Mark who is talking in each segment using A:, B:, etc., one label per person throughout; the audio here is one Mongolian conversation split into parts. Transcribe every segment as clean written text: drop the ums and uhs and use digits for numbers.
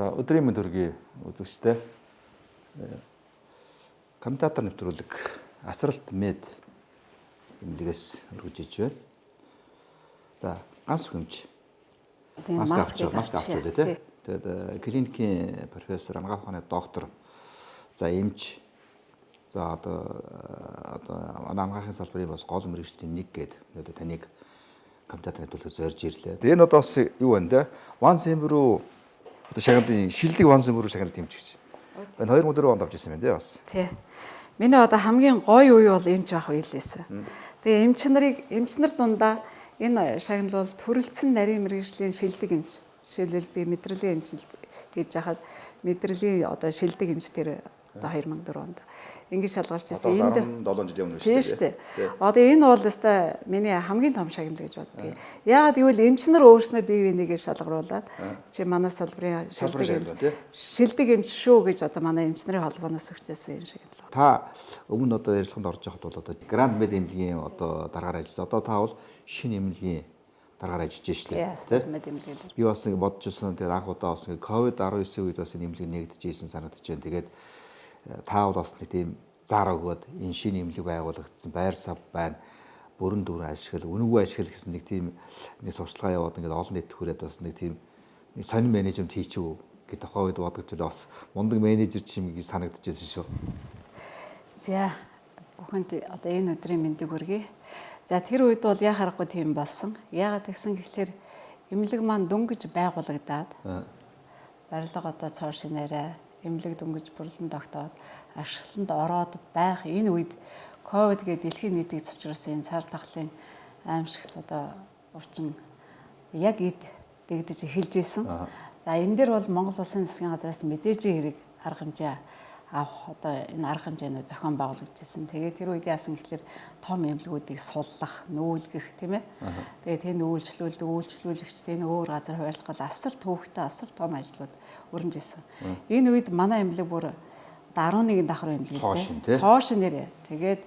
A: За өдрийн мэнд төргий үзэгчтэй. Комментатор нэвтрүүлэг асралт мед эмнэлгээс өргөжиж байна. За ганц хүмж. Маск авч үү те. Тэгээд клиникийн профессор анагаах ухааны доктор за эмч за одоо анагаахын салбарын бас гол мэргэжлийн нэг гэдэг таныг комментатор нэвтрүүлэг зорж ирлээ. Тэгээд энэ одоо бас юу байна те? Ван Сэмб рүү одоо шагналын шилдэг Ван Сэмб рүү шагналт эмчгч. Энэ 2004 онд авч ирсэн байна те бас.
B: Тий. Миний одоо хамгийн гоё үе бол эмч байх үе лээсэн. Тэгээ эмч нар дундаа энэ шагнал бол төрөлцсөн нарийн мэргэжлийн шилдэг эмч. Жишээлбэл би мэдрэлийн эмч хийж хахад мэдрэлийн одоо шилдэг эмч тэр одоо 2004 онд ингэж шалгарч ирсэн.
A: 17 жилийн өмнө
B: шүү дээ. Одоо энэ бол өстой миний хамгийн том шагнал гэж боддог. Яагаад гэвэл эмч нар өөрснөө бие бинийгээ шалгаруулад чи манай салбарын шилдэг эмч шүү гэж одоо манай эмч нарын холбооноос өгчээсэн юм шиг л.
A: Та өмнө одоо ярилцлаганд орж байхад бол одоо Гранд Мед эмнэлгийн одоо дараагаар ажилласан. Одоо та бол шинэ эмнэлгийн дараагаар ажиллаж шүү дээ. Би бас нэг бодож ирсэн. Тэгээд анх удаа бас COVID-19 үед бас энэ эмнэлэг нэгдэж ирсэн санагдаж байна. Тэгээд та бол бас нэг тийм зар өгөөд энэ шинэ эмнэлэг байгуулагдсан байр сав байна. Бүрэн дүрэн ашигла, үнэгүй ашигла гэсэн нэг тийм нэг сурчлагаа яваад ингээд олон нийт хүрээд бас нэг тийм нэг сонин менежмент хийчихв гэдэг тухай үед бодож л бас мундаг менежер чим гэж санагдчихсэн шүү.
B: За бүхэнд одоо энэ өдрийн мэндийг хүргэе. За тэр үед бол яа харахгүй тийм болсон. Яагаад гэсэн гэхэлэр эмнэлэг маань дөнгөж байгуулагдаад барилга одоо цоо шинээрээ эмнэлэг дөнгөж бүрлэн тогтоод ашиглалтанд ороод байх энэ үед ковид гэдэг дэлхийн нийтийг цочруулсан энэ цар тахлын аимшигт одоо өвчин яг эд дэгдэж эхэлж исэн. За энэ дээр бол Монгол Улсын засгийн газраас мэдээж хэрэг арга хэмжээ авах одоо энэ арга хэмжээний зохион байгуулагдсан. Тэгээд тэр үед яасан гэхэлэр том эмнэлгүүдийг суллах, нүүлгэх тийм ээ. Тэгээд энэ үйлчлүүлэгчдийн өөр газар хуваарлах асар төвөгтэй асар том ажлууд өрнөж исэн. Энэ үед манай эмнэлэг бүр 11 давхар эмнэлэг тийм цоошин нэрээ. Тэгээд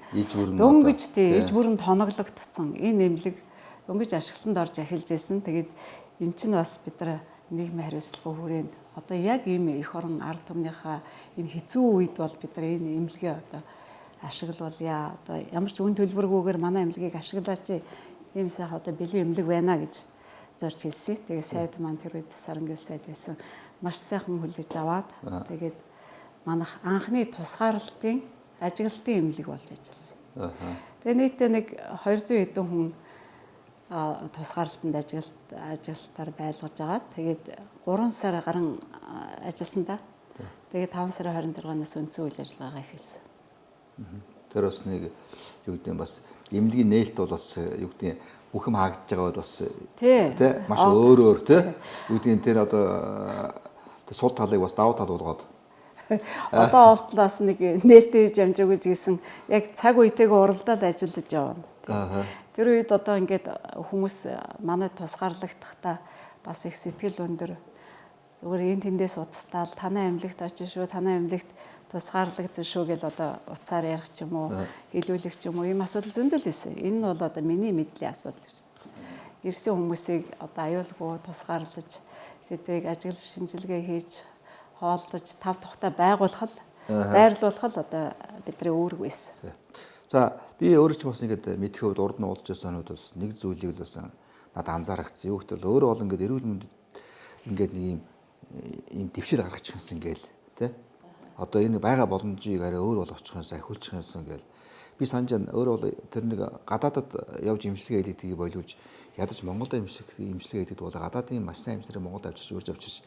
B: дөнгөж иж бүрэн тоноглогдсон энэ эмнэлэг дөнгөж ашиглалтанд орж эхэлж исэн. Тэгээд эн чинь бас бид нар нийгмийн хариуцлагын хүрээнд одоо яг ийм их орон ард түмнийхээ энэ хэцүү үед бол бид нар энэ эмнэлгээ одоо ашиглуулъя. Одоо ямар ч үн төлбөргүйгээр манай эмнэлгийг ашиглаач. Ийм сайхан одоо бэлэн эмнэлэг байна гэж зорж хэлсэн. Тэгээ сайд маань тэр үед Сарангийн сайд байсан. Маш сайхан хүлээж аваад тэгээд манайх анхны тусгаарлалтын ажиглалтын эмнэлэг болж ажилласан. Тэгээ нийтдээ нэг 200 хэдэн хүн тусгаарлалтанд ажиглалтаар байлгаж агаад тэгээд 3 сар гарan ажилласан та. Тэгээд 5 сарын 26-наас үндсэн үйл ажиллагаагаа эхэлсэн.
A: Тэр бас нэг юу гэдэг нь бас эмнэлгийн нээлт бол бас юу гэдэг нь бүх юм хаагдж байгаа бол бас тий маш өөр тий юу гэдэг нь тэр одоо сул талыг бас давуу тал болгоод
B: одоо олдлоос нэг нээлттэй жамж өгж гисэн яг цаг үетэйгээ уралдаал ажиллаж явна. Тэр үед одоо ингээд хүмүүс манай тусгаарлагдахтаа бас их сэтгэл өндөр зүгээр энэ тэндээс утастаал танай эмнэлэгт очиж шүү, танай эмнэлэгт тусгаарлагдсан шүү гэл одоо уцаар ярих ч юм уу, хэлүүлэх ч юм уу ийм асуудал зөндөл байсан. Энэ нь бол одоо миний мэдлийн асуудал. Ирсэн хүмүүсийг одоо аюулгүй тусгаарлаж тэднийг ажил шинжилгээ хийж хооллож тав тухтай байгуулах байрлуулах одоо бидний үүрэг байсан.
A: За би өөрөө ч бас ингэдэ мэдхийн хувьд урд нь уулзж байсан хүмүүс бас нэг зүйлийг л бас надад анзаарчихсан. Юу гэвэл өөрөө бол ингэдэ эрүүл мэнд ингээд нэг ийм дэвшил гаргачихсан гээл тий. Одоо энэ байгаа боломжийг арай өөр болгочих юмсан ахиулчих юмсан гээл. Би санаж байна өөрөө бол тэр нэг гадаадад явж эмчилгээ хийлгэдэг боловч ядаж Монголд эмчилгээ хийдэг бол гадаадын маш сайн эмчнэр Монголд авчиж урьж авчиж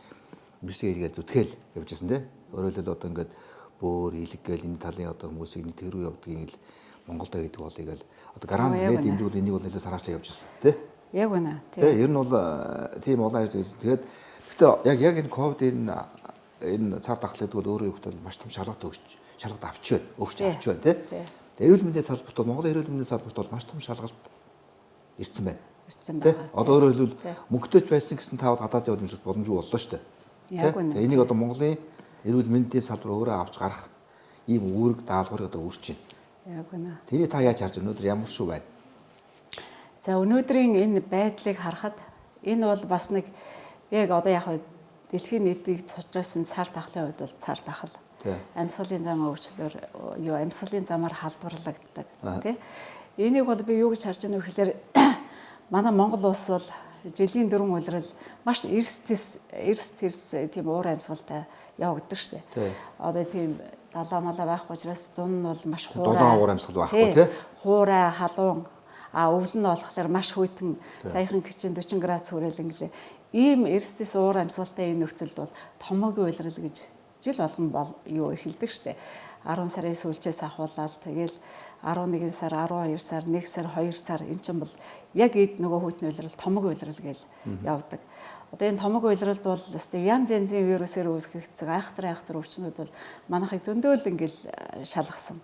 A: эмчилгээ хийгээл зүтгэл явж байсан тий. Өөрөөр хэлбэл одоо ингээд бөөр хийлгэгээл энэ талын одоо хүмүүсийг нэг тэр рүү явдгийг л Монголд гэдэг болыг л одоо Гранд Мед эмнэлгүүд энийг бол нэлээд санаачлаа явж ирсэн тий.
B: Яг үнэ.
A: Тий. Ер нь бол тийм олон ажил гэсэн. Тэгээд гэхдээ яг энэ ковид энэ цар тахлыг бол өөрөө ихтэй маш том шалгалт авч байна тий. Эрүүл мэндийн салбарт бол Монголын эрүүл мэндийн салбарт бол маш том шалгалт ирсэн байна. Тий. Одоо өөрөөр хэлбэл мөнгөтэйч байсан гэсэн тавд гадаад яваад юмшиг боломжгүй боллоо шүү дээ.
B: Яг үнэ.
A: Энийг одоо Монголын эрүүл мэндийн салбар өөрөө авч гарах ийм үүрэг даалгаврыг одоо үүрч байна.
B: Яг үнэ.
A: Тэрийг та яаж харж өнөөдөр ямар шүү байна?
B: За өнөөдрийн энэ байдлыг харахад энэ бол бас нэг яг одоо яг дэлхийн нийтийг цочруулсан цар тахлын үед бол цар тахал. Амьсгалын зам өвчлөөр амьсгалын замаар халдварлагддаг тий. Энийг бол би юу гэж харж байна вэ гэхээр манай Монгол улс бол жилийн дөрвөн улирал маш эрс тэрс тийм уур амьсгалтай явагддаг шүү дээ. Одоо тийм далаа малаа байхгүй учраас зун нь бол маш
A: хуурай уур амьсгал байхгүй тий.
B: Хуурай, халуун өвөл нь болохоор маш хүйтэн саяхан гिचэн 40 градус хүрэл инглээ. Ийм эрсдэс уур амьсгалтай энэ нөхцөлд бол томоогийн улирал гэж жил болгон эхэлдэг штэ. 10 сарын сүүлчээс ахуулаад тэгэл 11 сар, 12 сар, 1 сар, 2 сар эн чинь бол яг эд нөгөө хүйтний улирал, томоогийн улирал гэж явдаг. Одоо энэ томоогийн улиралд бол өстэй янз янзын вирусээр үүсгэгдсэн айхтар өвчнүүд бол манайхыг зөндөөл ингээл шалгасан.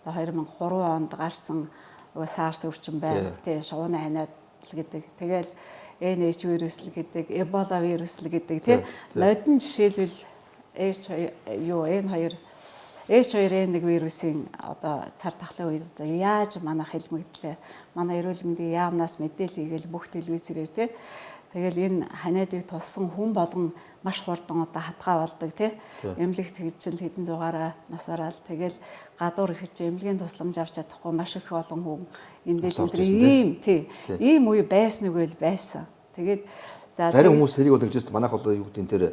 B: Одоо 2003 онд гарсан SARS өвчин байна. Тий, шувууны ханиад л гэдэг. Тэгэл NH вирус л гэдэг, Ebola вирус л гэдэг тий. Нодон жишээлбэл H2N1 вирусын одоо цар тахлын үед одоо яаж манайх хэлмэгдлээ. Манай эрүүл мэндийн яамнаас мэдээлэл хийгээл бүх телевизээр тий. Тэгэл энэ ханиадыг туссан хүн болгон маш хурдан одоо хатгаа болдог тий. Эмнэлэгт хэрэгжил хэдэн зугаараа нас бараал тэгэл гадуур ихэж эмнэлгийн тусламж авч чадахгүй маш их олон хүн энэ дээр ийм үе байсан үгүй л байсан. Тэгээд
A: зарим хүмүүс хэрэг бол гэж манайх бол юу гэдэг энэ тэр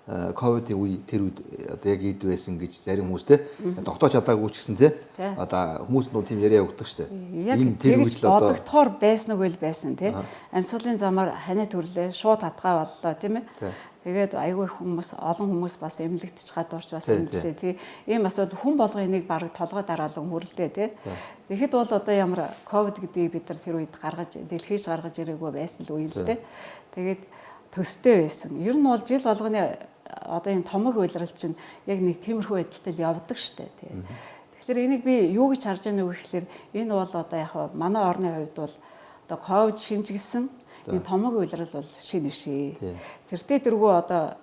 A: ковидын үе тэр үед одоо яг ийд байсан гэж зарим хүмүүс те тогтоож чадаагүй ч гэсэн те одоо хүмүүс нь тийм яриа өгдөг штэ.
B: Ийм тэр үед л одоо бодогдохоор байсан үгүй л байсан те. Амьсгалын замаар ханиа төрлөө шууд хатгаа боллоо тийм ээ. Тэгээд айгүй хүмүүс олон хүмүүс бас эмнэлэгтч гадуурч бас эмнэлээ тий. Ийм асуудал хүн болго энийг бараг толгой дараалан хүрлээ тий. Тэгэхэд бол одоо ямар ковид гэдгийг бид нар тэр үед дэлхийж гаргаж ирээгүй байсан л үе л тий. Тэгээд төстэй байсан. Ер нь бол жил болгоны одоо энэ томог уйлрал чинь яг нэг тиймэрхүү байдалтай л явдаг штэ тий. Тэгэхээр энийг би юу гэж харж байна вэ гэхээр энэ бол одоо яг манай орны хувьд бол одоо ковид шинжгэлсэн энэ томог уйлрал бол шин бишээ. Тэртээ дэргүү одоо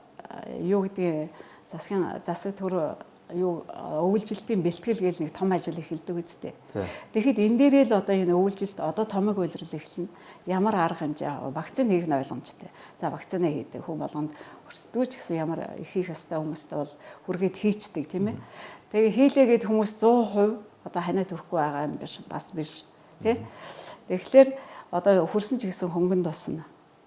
B: юу гэдгийг засаг төр юу өвлжилтийн бэлтгэл гэж нэг том ажил эхэлдэг үстэй. Тэгэхэд энэ дээрээ л одоо энэ өвлжилт одоо томог уйлрал эхэлнэ. Ямар арга хэмжээ вакцины хийх нь ойлгомжтой. За вакцины хийдэг хүн болгонд өрсөлдөө ч гэсэн ямар хийх ёстой хүмүүстэй бол хүргээд хийцдэг тийм ээ. Тэгээ хийлээгээд хүмүүс 100% одоо ханиа төрөхгүй байгаа юм биш бас биш тий. Тэгэхээр одоо хөрсөн ч гэсэн хөнгөн тусна.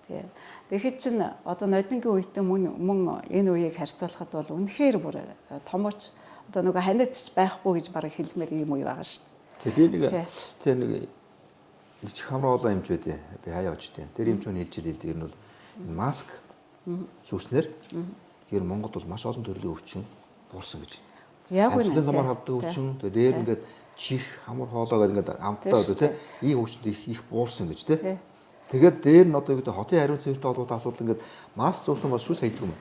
B: Тий. Тэгэхэд чинь одоо нодингийн үетэй мөн энэ үеийг харьцуулахад бол үнэхээр бүр томооч одоо нөгөө ханиад ч байхгүй гэж бараг хэлмээр юм уу байгаа шүү дээ.
A: Тэг би нэг чих хамраа олон юмч байдیں۔ Би хаяа очтیں۔ Тэр юмч нь хэлдэг ер нь бол маск зүүснээр ер нь Монголд бол маш олон төрлийн өвчин буурсан гэж.
B: Яг үнэ.
A: Амьсгалын замаар халддаг өвчин дээр ингээд чих хамар хоолоо гэдэг ингээд амттай одоо тий ийм өвчтөд их буурсан гэж тий. Тэгээд дээр нь одоо юу гэдэг хотын хариуц цэвэртэй холбоотой асуудал ингээд маск зүүсэн бас шүүс хийдэг юм.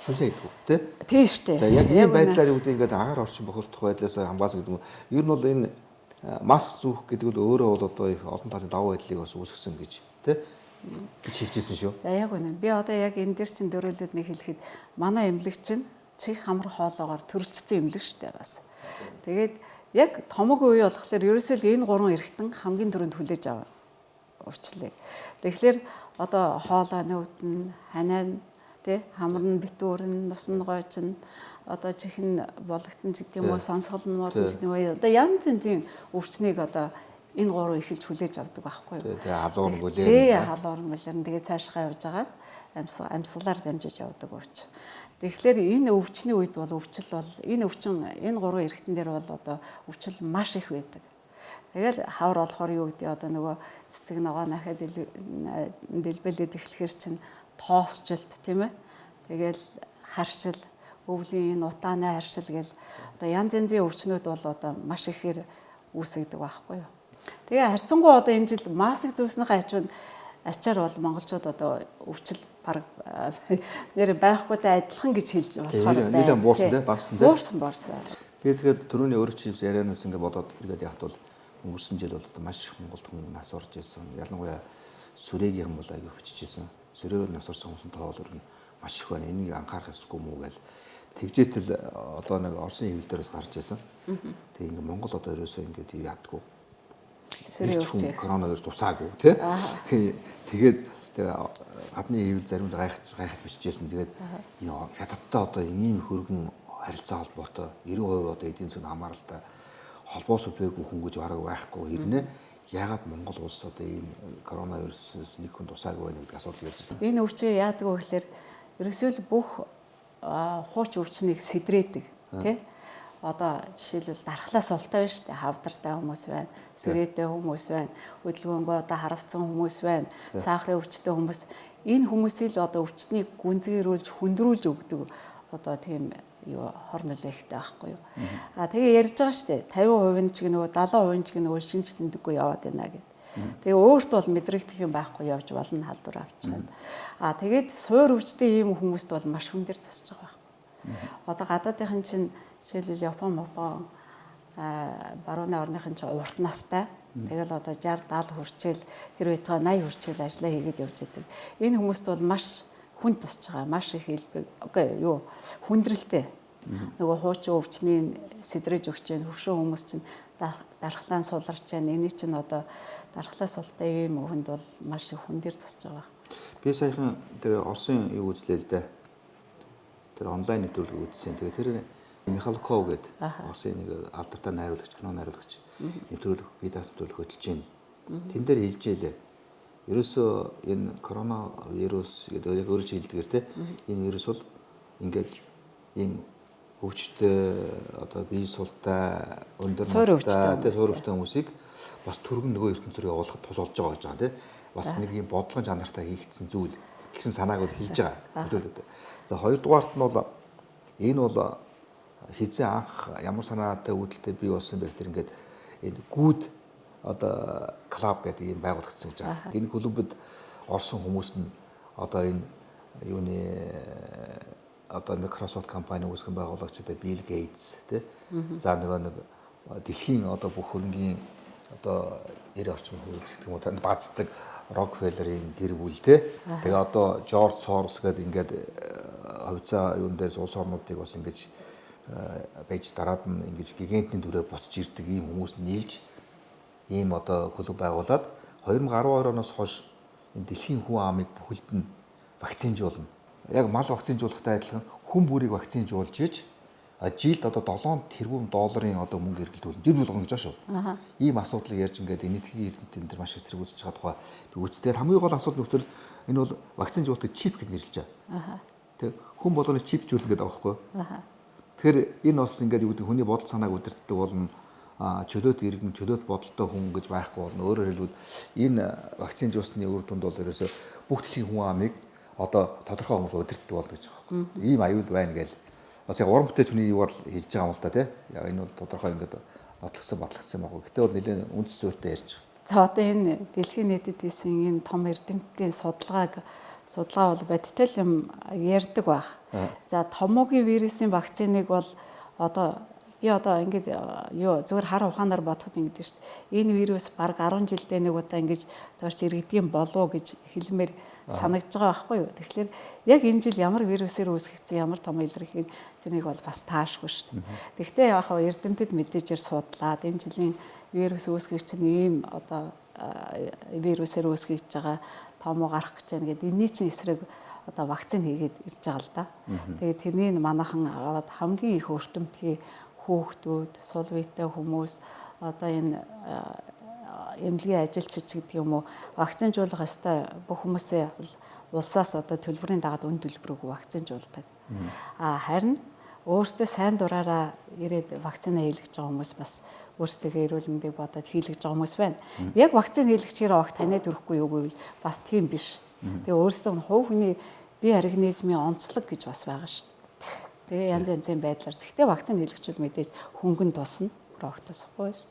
A: Шүүс хийдэг тий.
B: Тийм шүү дээ.
A: Яг ийм байдлаар юу гэдэг ингээд агаар орчин бохирдох байдлаас хамгаалсан гэдэг юм. Ер нь бол энэ маск зүүх гэдэг нь өөрөө бол одоо их олон талын давуу байдлыг бас үүсгэсэн гэж тий. гэж хэлжсэн шүү.
B: За яг үнэ. Би одоо яг энэ дээр чин дөрүүлээд нэг хэлэхэд манай эмнэлэг чинь чих хамар хоолоогоор төрөлжсөн эмнэлэг шүү дээ бас. Тэгээд яг томог үе болохоор ерөөсөө л энэ гурван эргэтэн хамгийн түрүүнд хүлээж аваа уучлаа. Тэгэхээр одоо хоолой нөвдөн, ханаа тий хамар нь битүүрэн, нусан гойчин одоо чихэн болготон ч гэдэг юм уу сонсгол нь мод гэдэг юм уу одоо янз янзын өвчнийг одоо энэ гурав эхэлж хүлээж авдаг байхгүй юу.
A: Тэгээ халуун гүлээр.
B: Тэгээ халуун гүлээр тэгээ цаашгаа явж агаад амьсгалаар дамжиж явдаг өвч. Тэгэхээр энэ өвчний үед бол өвчл бол энэ өвчин энэ гурван эргэтэн дээр бол одоо өвчл маш их байдаг. Тэгэл хавар болохоор юу гэдэг одоо нөгөө цэцэг ногоо нахад дэлбэлээд эхлэхэр чинь тоосчлт тийм ээ. Тэгэл харшил, өвлийн энэ утааны харшил гэл одоо янз янзын өвчнүүд бол одоо маш ихээр үүсгдэг байхгүй юу. Тэгээ харьцангуй одоо энэ жил маск зүүснийхээ ачаар бол монголчууд одоо өвчл баг нэр байхгүйтэй адилхан гэж хэлж болохоор байна.
A: Нэлээд буурсан тий багсан тий.
B: Буурсан.
A: Би тэгээд түрүүний өөрөө чивс ярианаас ингээд бодоод ирээд явхад бол өнгөрсөн жил бол одоо маш их Монголд хүн нас орж ирсэн. Ялангуяа сүрээгийн бол аягүй хүчижсэн. Сүрээгээр нас орж байгаа хүмүүсийн тоо бол маш их байна. Энийг анхаарах ёсгүй мүү гэл тэгжээтэл одоо нэг Оросын хэвлэл дээрээс гарч ирсэн. Тэгээ ингээд Монгол одоо ерөөсөө ингээд яадгүй. Сүрээ өвчөө коронавирус тусаагүй тий. Тэгээд гадны ивэл заримдаа гайхаж бичижсэн. Тэгээд хятадтай одоо ийм хөргөн харилцаа холбоотой 90% одоо эдийн засгийн хамааралтай холбоос өвдөөгүй хүн гэж бараг байхгүй хэрнээ яагаад Монгол улс одоо ийм коронавирусээс нэг хүн тусаагүй байна гэдэг асуудал ярьж байна.
B: Энэ өвчөө яадаг вэ гэхээр ерөөсөө л бүх хууч өвчнийг сэдрээдэг тий. Одоо жишээлбэл дархлаас султай байна шүү дээ. Хавдартай хүмүүс байна, сүрээтэй хүмүүс байна, хөдөлгөөнгөө одоо харавцсан хүмүүс байна, сахарын өвчтэй хүмүүс. Энэ хүмүүсийг л одоо өвчтнийг гүнзгийрүүлж, хүндрүүлж өгдөг одоо тийм хор нөлөөтэй байхгүй юу. Тэгээ ярьж байгаа шүү дээ. 50% нь ч нөгөө 70% ч нөгөө шинж тэмдэггүй яваад байна гэдэг. Тэгээ өөрт бол мэдрэгдэх юм байхгүй явж болно халдвар авчихад. Тэгээд суур өвчтэй ийм хүмүүст бол маш хүн дээр тусч байгаа байхгүй. Одоо гадаадынхан чинь жишээлбэл Япон, барууны орныхан чинь урт настай. Тэгэл одоо 60, 70 хүрчээл тэр үеийнхээ 80 хүрчээл ажиллаа хийгээд явж байдаг. Энэ хүмүүст бол маш хүн тусч байгаа, маш их хүндрэлтэй. Нөгөө хуучин өвчний сэдрэж өгч जैन хөвшөө хүмүүс чинь дархлаан суларч जैन. Эний чинь одоо дархлаа султай ийм хүнд бол маш их хүн дээр тусч байгаа.
A: Би саяхан тэр Оросын юу үзлээ л дээ. Тэр онлайн нэвтрүүлэг үзсэн. Тэгээ тэр Михалков гэдэг Оросын нэг алдартай найруулагч, кино найруулагч нэвтрүүлэг би даасварлах хөтлөж байна. Тэн дээр хэлжээлээ. Ерөөсөө энэ коронавирус гэдэг яг өөрөө хэлдгээр те энэ вирус бол ингээд ийм өвчтөй одоо бие султай өндөр настай суур өвчтөй хүмүүсийг бас түргэн нөгөө ертөнцөөр явуулахад тус болж байгаа гэж байгаа те бас нэг ийм бодлогын чанартай хийгдсэн зүйл гэсэн санааг бол хийж байгаа хөдөлгөөд. За хоёрдугаарт нь бол энэ бол хизээ анх ямар санаатай үүдэлтэй бий болсон бэ гэхээр ингээд энэ гүд одоо клуб гэдэг юм байгуулагдсан гэж байгаа. Энэ клубэд орсон хүмүүс нь одоо энэ юуны одоо Microsoft компани үүсгэн байгуулагч одоо Bill Gates тий. За нэг дэлхийн одоо бүх хөрөнгийн одоо 90 орчим хувийг гэдэг юм уу танд бааздаг Rockefeller-ийн гэр бүл тий. Тэгээ одоо George Soros гэдэг ингээд хавцаа юун дээрс улс орнуудыг бас ингэж байж дараад нь ингэж гигантны төрөөр буцаж ирдэг ийм хүмүүс нийлж ийм одоо клуб байгуулад 2012 оноос хойш энэ дэлхийн хүн амыг бүхэлд нь вакцинжуулна. Яг мал вакцинжуулахтай адилхан хүн бүрийг вакцинжуулж иж жилд одоо 7 тэрбум долларын одоо мөнгө эргэлдүүлнэ. Жир болгоно гэж байна шүү. Ийм асуудлыг ярьж ингээд энэтхгийн эрдэмтэн дээр маш эсрэг үзэж байгаа тухай би үзтээ хамгийн гол асуудал нөхдөр энэ бол вакцинжуулалтыг чип гэж нэрлэж байгаа. Тэг хүн болгоны чипжүүлнэ гэдэг байгаа байхгүй. Тэгэхээр энэ бас ингээд юу гэдэг хүний бодол санааг удирддаг болно. Чөлөөт иргэн, чөлөөт бодолтой хүн гэж байхгүй болно. Өөрөөр хэлбэл энэ вакцинжуулсны үр дүнд бол ерөөсө бүх дэлхийн хүн амыг одоо тодорхой хүмүүс удирддаг болно гэж байгаа юм. Ийм аюул байна гэж бас яг уран бүтээлч хүний юугаар хэлж байгаа юм л да тий. Яг энэ бол тодорхой ингээд нотлогдсон батлагдсан байгаа. Гэтэ бол нэлээд үндэс зүйтэй ярьж байгаа.
B: За одоо энэ дэлхийн нийтэд хийсэн энэ том эрдэмтдийн судалгаа бол бодтой юм ярьдаг баг. За томоогийн вирусын вакциныг бол одоо ингээд зүгээр хар ухаанаар бодоход ингэдэж шүү дээ. Энэ вирус бараг 10 жилдээ нэг удаа ингэж дорч иргэдэм болов гэж хэлмээр санагдж байгаа байхгүй юу. Тэгэхээр яг энэ жил ямар вирусээр үүсгэсэн ямар том илэрхийг тэрнийг бол бас таашгүй шүү дээ. Гэхдээ яг хаа эрдэмтэд мэдээжээр судлаад энэ жилийн вирус үүсгэгч нь ийм одоо вирусээр үүсгэж байгаа томоо гарах гэж байна гэдэг энэний чинь эсрэг одоо вакцин хийгээд ирж байгаа л да. Тэгээд тэрнийг манайхан аваад хамгийн их өртөмтгий хүүхдүүд, сул биетэй хүмүүс одоо энэ эмнэлгийн ажилчид гэдэг юм уу вакцинжуулах ёстой бүх хүмүүсээ улсаас одоо төлбөрийн дагаад үн төлбөрөг вакцинжуулдаг. Харин өөртөө сайн дураараа ирээд вакцина хийлгэж байгаа хүмүүс бас өөрсдөө эрүүл мэндийг бодоод хийлгэж байгаа хүмүүс байна. Яг вакцин хийлгэчихээр авах таньд төрөхгүй юу гэвэл бас тийм биш. Тэгээ өөрсдөө хувь хүний бие организмын онцлог гэж бас байгаа шүү дээ. Тэгээ янз янзын байдлаар. Гэхдээ вакцин хийлгэжүүл мэдээж хөнгөн тусна. Рог тусахгүй ш.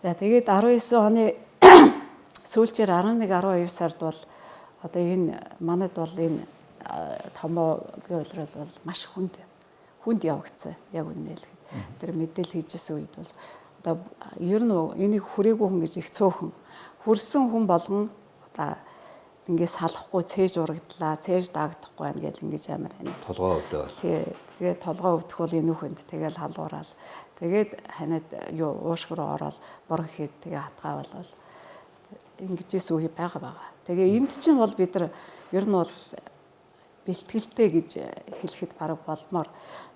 B: За тэгээд 19 оны сүүлчээр 11 12 сард бол одоо энэ манайд бол энэ томоогийн улирал бол маш хүнд явагдсан. Яг үнэ хэлэхэд. Тэр мэдээлэл хийжсэн үед бол одоо ер нь энийг хүрээгүй хүн гэж их цөөхөн. Хүрсэн хүн болгон одоо ингээд салахгүй цээж урагдлаа, цээж даагдахгүй байна гэж ингэж амар ханаж.
A: Толгой өвдөө.
B: Тэгээд толгой өвдөх бол энэ үхэнд тэгэл халуурал. Тэгээд ханаад уушг руу ороод борох хэд тэгээ хатгаа болол. ингэж үе байгаа. Тэгээ энд чинь бол бид нар ер нь бол бэлтгэлтэй гэж хэлэхэд бараг болмоор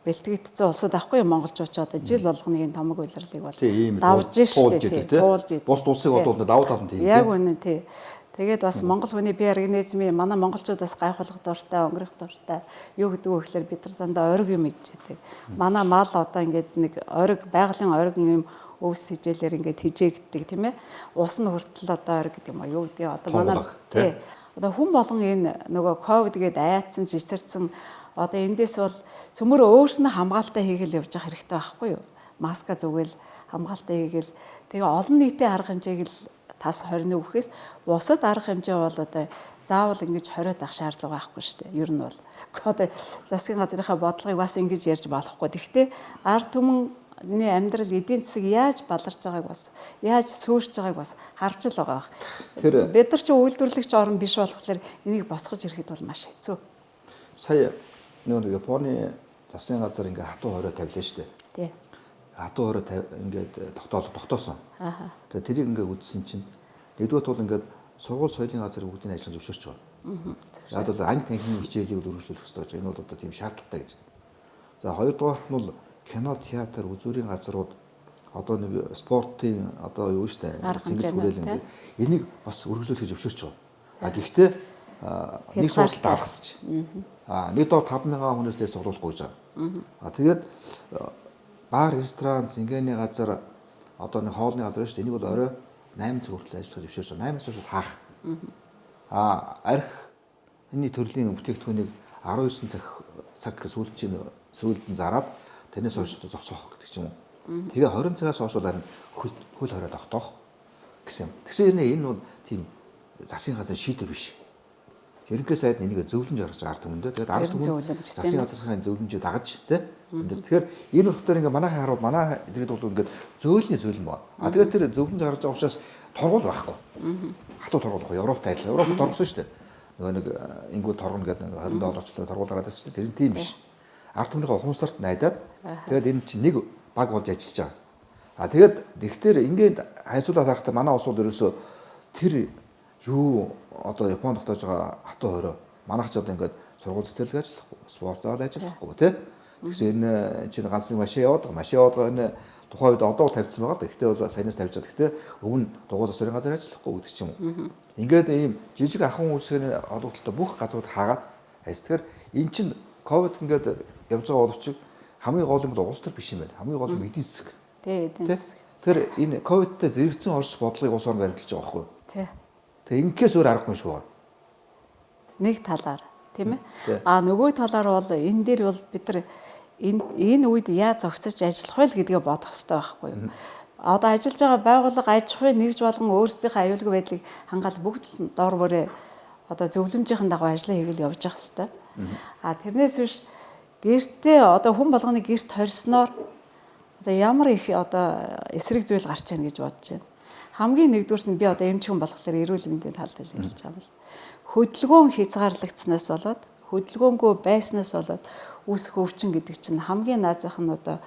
B: бэлтгэгдсэн улсууд ахгүй монголчууд ч одоо жил болгоны энэ томог улирлыг бол давж штэ туулж идэв.
A: Бус улсыг бол давуу тал нь тийм.
B: Яг үнэн тий. Тэгээд бас монгол хүний бие организмын манай монголчуудаас гайхуулах дуртай, өнгөрөх дуртай юу гэдэг вэ гэхээр бид нар дандаа ориг юм идчихдэг. Манай мал одоо ингээд нэг ориг, байгалийн ориг юм өвс хижээлэр ингээд хижээгддэг тийм ээ. Ус нь хүртэл одоо ориг гэдэг юм аа юу гэдэг одоо манай тий. Одоо хүн болгон энэ нөгөө ковид гээд айцсан, жицэрсэн одоо эндээс бол цөмөрөө өөрснөө хамгаалалтаа хийгээл явж явах хэрэгтэй байхгүй юу? Маска зүгэл хамгаалалтаа хийгээл тэгээ олон нийтийн арга хэмжээг л тас 20 өгөхөөс бусад арга хэмжээ бол одоо заавал ингэж хориод авах шаардлага байхгүй шүү дээ. Ер нь бол одоо засгийн газрынхаа бодлогыг бас ингэж ярьж болохгүй. Гэхдээ ард түмний амьдрал эдийн засаг яаж баларч байгааг бас яаж сүйрч байгааг бас харж л байгаа. Бид нар ч үйлдвэрлэгч орн биш болохоор энийг босгож ирэхэд бол маш хэцүү.
A: Сая нөгөө Японы засгийн газар ингээ хатуу хорио тавилаа шүү дээ.
B: Тий.
A: Хатуу хорио ингээд тогтоосон. Тэгээ тэрийг ингээ үзсэн чинь нэгдүгээр тул ингээд сургууль соёлын газар бүгдийн ажиллаж зөвшөөрч байгаа. Яг бол анги танхимын хичээлийг өргөжлүүлэх хэрэгтэй гэж. Энэ бол одоо тийм шаардлагатай гэж. За хоёрдугаарт нь бол кино, театр, үзүүрийн газрууд одоо нэг спортын одоо юу штэ цэнгэл хүрээлэн энийг бас өргөжлүүлэх зөвшөөрч байгаа. Гэхдээ нэг сургуульд алгасч. Нэг доор 5,000 хүнээс дэс сурлуулахгүй гэж байгаа. Тэгээд бар, ресторан, зингээний газар одоо нэг хоолны газар шүү дээ. Энийг бол орой 8 цаг хүртэл ажиллах зөвшөөрч байгаа. 8 цаг хаах. Арх энэ төрлийн бүтээгдэхүүнийг 19 цаг сүүлд нь зараад тэрнээс хойш зогсоох гэдэг ч юм уу. Тэгээ 20 цагаас хойш бол харин хөл хориод тогтоох гэсэн юм. Тэгсэн энэ бол тийм засгийн газрын шийдвэр биш. Ерөнхий сайд энийг зөвлөмж гаргаж ард түмэндээ. Тэгээд ард түмэн засгийн газрын зөвлөмжийг дагаж тий. Тэгэхээр энэ болохоор ингээ манайхан харууд манай идэвхтэй бол ингээ зөөлний зөөлөн байна. Тэгээд тэр зөвлөмж гаргаж байгаа учраас торгуул байхгүй. Хатуу торгуул байхгүй. Европт адил. Европт торгосон шүү дээ. Нөгөө нэг ингүү торгоно гэдэг $20 торгуул гараад байсан чинь тэр тийм биш. Ард түмнийхээ ухамсарт найдаад тэгээд энэ чинь нэг баг болж ажиллаж байгаа. Тэгээд тэгэхээр ингээд хайцуулаад харахтаа манай улс бол ерөөсөө тэр юу одоо Японд тогтоож байгаа хатуу хорио манайх ч одоо ингээд сургууль цэцэрлэг ажиллахгүй, спорт зал ажиллахгүй тий. Тэгсэн энэ чинь ганц нэг машин яваад байгаа. Энэ тухайн үед одоо тавьчихсан байгаа л да. Гэхдээ бол саянаас тавьж байгаа. Гэхдээ өмнө дугуй засварын газар ажиллахгүй гэдэг ч юм уу. Ингээд ийм жижиг ахын үйлсгийн холбогдлолтой бүх газрууд хаагаад тэгэхээр эн чинь ковид ингээд явж байгаа боловч хамгийн гол нь улс төр биш юм байна. Хамгийн гол нь эдийн засаг.
B: Тий, эдийн засаг.
A: Тэгэхээр энэ ковидтэй зэрэгцэн орж бодлогыг улс орн баримталж байгаа байхгүй юу?
B: Тий.
A: Тэгээ инкээс өөр аргагүй шүү.
B: Нэг талаар тийм ээ. Нөгөө талаар бол энэ дээр бол бид нар энэ үед яаж зогсож ажиллах вэ гэдгээ бодох хэрэгтэй байхгүй юу? Одоо ажиллаж байгаа байгууллага аж ахуйн нэгж болгон өөрсдийнхээ аюулгүй байдлыг хангаал бүгд дор бүрээ одоо зөвлөмжийн дагуу ажиллаа хийгээл явж явах хэрэгтэй. Тэрнээс биш гэртээ одоо хүн болгоны гэрт хорсноор одоо ямар их одоо эсрэг зүйл гарч ийн гэж бодож байна. Хамгийн нэгдүгürt нь би одоо эмчхэн болохоор эрүүл мэндийн талд хэлж байгаа юм. Хөдөлгөөн хязгаарлагдсанаас болоод хөдөлгөөнгүй байснаас болоод үүсэх өвчин гэдэг чинь хамгийн наазах нь одоо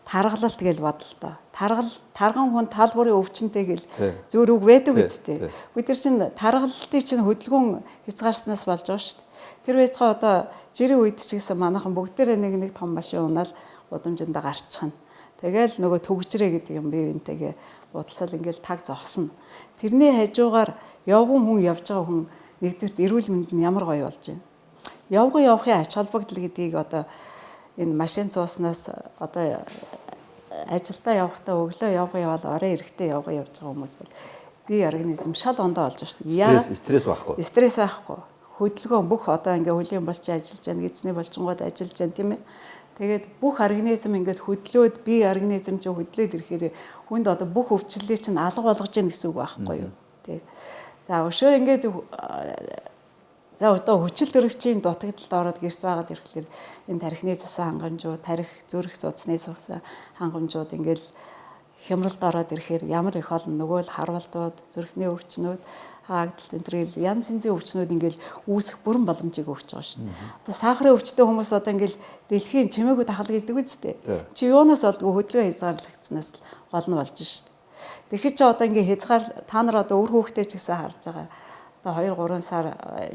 B: таргалалт гэж бодлоо. Тарган хүн тал бүрийн өвчнөд гэл зөөр үг байдаг үстэй. Бид нар чинь таргалтыг чинь хөдөлгөөн хязгаарснаас болж байгаа шүү дээ. Тэр байтугай одоо жирийн үед ч гэсэн манайхан бүгдээрээ нэг том машин унаал удамжиндаа гарчихна. Тэгэл нөгөө төгжрээ гэдэг юм бие бинтэйгээ бодолсол ингээл таг зовсно. Тэрний хажуугаар явган хүн явж байгаа хүн нэгдүгээр эрүүл мэнд нь ямар гоё болж байна. Явахын ач холбогдол гэдгийг одоо энэ машин цууснаас одоо ажилдаа явахдаа өглөө явал орой эрэхтэй явж байгаа хүмүүс бол бие организм шал ондоо болж байна.
A: Стресс байхгүй.
B: Стресс байхгүй. Хөдөлгөөн бүх одоо ингээ хөлийн болчих ажиллаж байна, эзний болчингууд ажиллаж байна тийм ээ. Тэгээд бүх организм ингээд хөдлөөд бие организм чинь хөдлөөд ирэхээр хүнд одоо бүх өвчлөлийг чинь алга болгож яах гэсэн үг байхгүй юу. Тэг. За өшөө ингээд за одоо хүчил төрөгчийн дутагдалд ороод гэрт байгаад ирэхлээр энэ тархины цусан хангамжууд, тарих зүрх судасны цусан хангамжууд ингээд хямралд ороод ирэхээр ямар их олон нөгөө л харвалтууд, зүрхний өвчнүүд хаагдалт энтрэл янз янзын өвчнүүд ингээл үүсэх бүрэн боломжийг өгч байгаа шин. Одоо сахарын өвчтэй хүмүүс одоо ингээл дэлхийн чимээгүй тахал гэдэг үстэй. Чи юунаас олдгоо хөдөлгөөн хязгаарлагдсанаас гол нь болж шин. Тэгэхээр чи одоо ингээ хязгаар та нар одоо өөр хүүхдээ ч гэсэн харж байгаа. Одоо 2 3 сар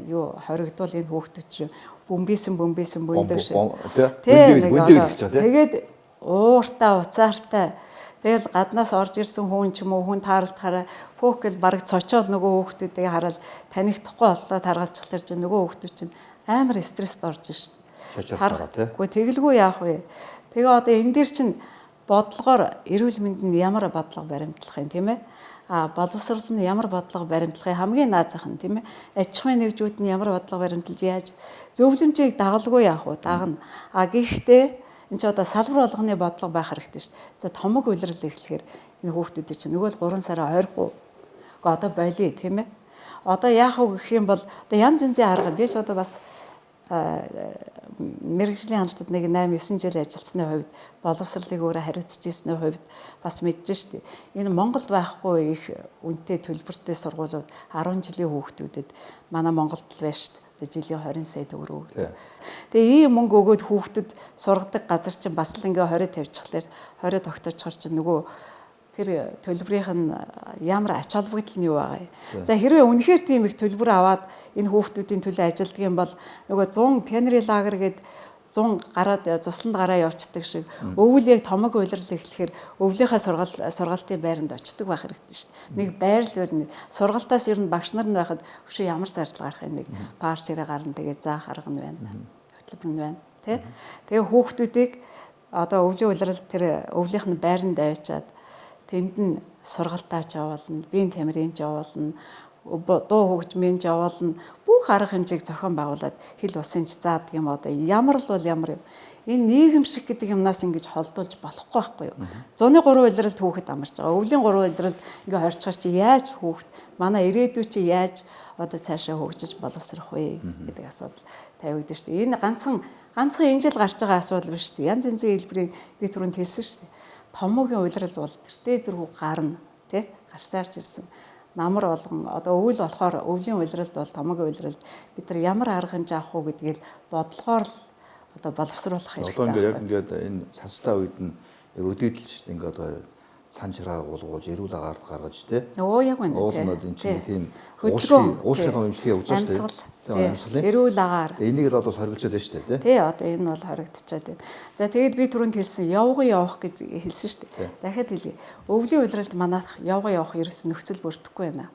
B: юу хоригдвол энэ хүүхдүүд чинь бөмбөсөн бөндөө шиг. Тэгээд ууртаа уцаартай. Тэгэл гаднаас орж ирсэн хүн ч юм уу хүн тааралдахаараа пөөхөл бараг цочоол нөгөө хүүхдүүдийг хараад танихдахгүй боллоо таргалжхлаар чинь нөгөө хүүхдүүд чинь амар стресст орж шин. Харахгүй тэгэлгүй яах вэ? Тэгээ одоо энэ дээр чинь бодлогоор эрүүл мэндэнд ямар бодлого баримтлах юм тийм ээ? Боловсрол нь ямар бодлого баримтлахыг хамгийн наад зах нь тийм ээ? Аж ахуйн нэгжүүд нь ямар бодлого баримталж яаж зөвлөмжийг дагалгүй яах вэ? Дагна. Гэхдээ энэ ч одоо салбар болгоны бодлого байх хэрэгтэй шүү дээ. За томог улирал эхлэхээр энэ хүүхдүүд чинь нөгөө л 3 сараа ойргүй. Одоо болиё тийм ээ. Одоо яах вэ гэх юм бол одоо янз янзын арга биш одоо бас мэргэжлийн хяналтад нэг 8 9 жил ажилласны хувьд боловсролыг өөрөө хариуцж ирсний хувьд бас мэдж штеп. Энэ Монголд байхгүй их үнэтэй төлбөртэй сургуулиуд 10 жилийн хүүхдүүдэд манай Монголд л байна штеп. Жилийн 20 сая төгрөг өгдөг. Тэгээ ийм мөнгө өгөөд хүүхдэд сургадаг газар чинь бас л ингээ 20 тавьчихлаар 20 тогтоочхор чинь нөгөө тэр төлбөрийнх нь ямар ач холбогдол нь юу байгаа юм. За хэрвээ үнэхээр тийм их төлбөр аваад энэ хүүхдүүдийн төлөө ажилддаг юм бол нөгөө 100 пенри лагер гээд 100 гараад цусланд гараа явцдаг шиг өвөл яг томог улирал эхлэхээр өвлийнхаа сургалтын байранд очдог байх хэрэгтэй шүү дээ. Нэг байр л барьна. Сургалтаас ер нь багш нар нь байхад өшөө ямар зардал гарах юм нэг пар ширээ гарна тэгээ заах арга нь байна. Хөтөлбөр нь байна. Тэ? Тэгээ хүүхдүүдийг одоо өвлийн улирал тэр өвлийнх нь байранд авчиад тэнд нь сургалтаач явуулна, биеийн тамирын явуулна, дуу хөгжмийн явуулна, бүх арга хэмжээг зохион байгуулад хил усын заадаг юм одоо ямар л бол ямар юм. Энэ нийгэм шиг гэдэг юмнаас ингэж холдуулж болохгүй байхгүй юу? 103 улиралд хүүхэд амарч байгаа. Өвлийн 3 улиралд ингээ хорчхоор чи яаж хүүхэд манай ирээдүй чи яаж одоо цаашаа хөгжиж боловсрох вэ гэдэг асуудал тавигдсан шүү дээ. Энэ ганцхан энэ жил гарч байгаа асуудал биш шүү дээ. Янз янзын хэлбэрийг би түрүүнд хэлсэн шүү дээ. Томоогийн улирал бол тэртээ дөрвөн гарна тий гарсаарч ирсэн. Намар болгон одоо өвөл болохоор өвлийн улиралд бол томоогийн улиралд бид нар ямар арга хэмжээ авах уу гэдгийг бодлогоор л одоо боловсруулах хэрэгтэй.
A: Одоо ингээд яг ингээд энэ цастай үед нь өдөөдөл шүү дээ ингээд одоо цан чираа гуулгуулж эрүүл агаар гаргаж тий.
B: Өө яг үнэ тий.
A: Уулнууд энэ чинь тийм уушгийн хэмжлэгийг явуулж байгаа шүү дээ.
B: Эрүүл агаар.
A: Энийг л одоо соргилчод байна шүү дээ тий.
B: Тий одоо энэ бол хоригдчихад байна. За тэгээд би түрүүнд хэлсэн явах гэж хэлсэн шүү дээ. Дахиад хэлье. Өвлийн улиралд манайх явах ерөөс нөхцөл бүрдэхгүй байна.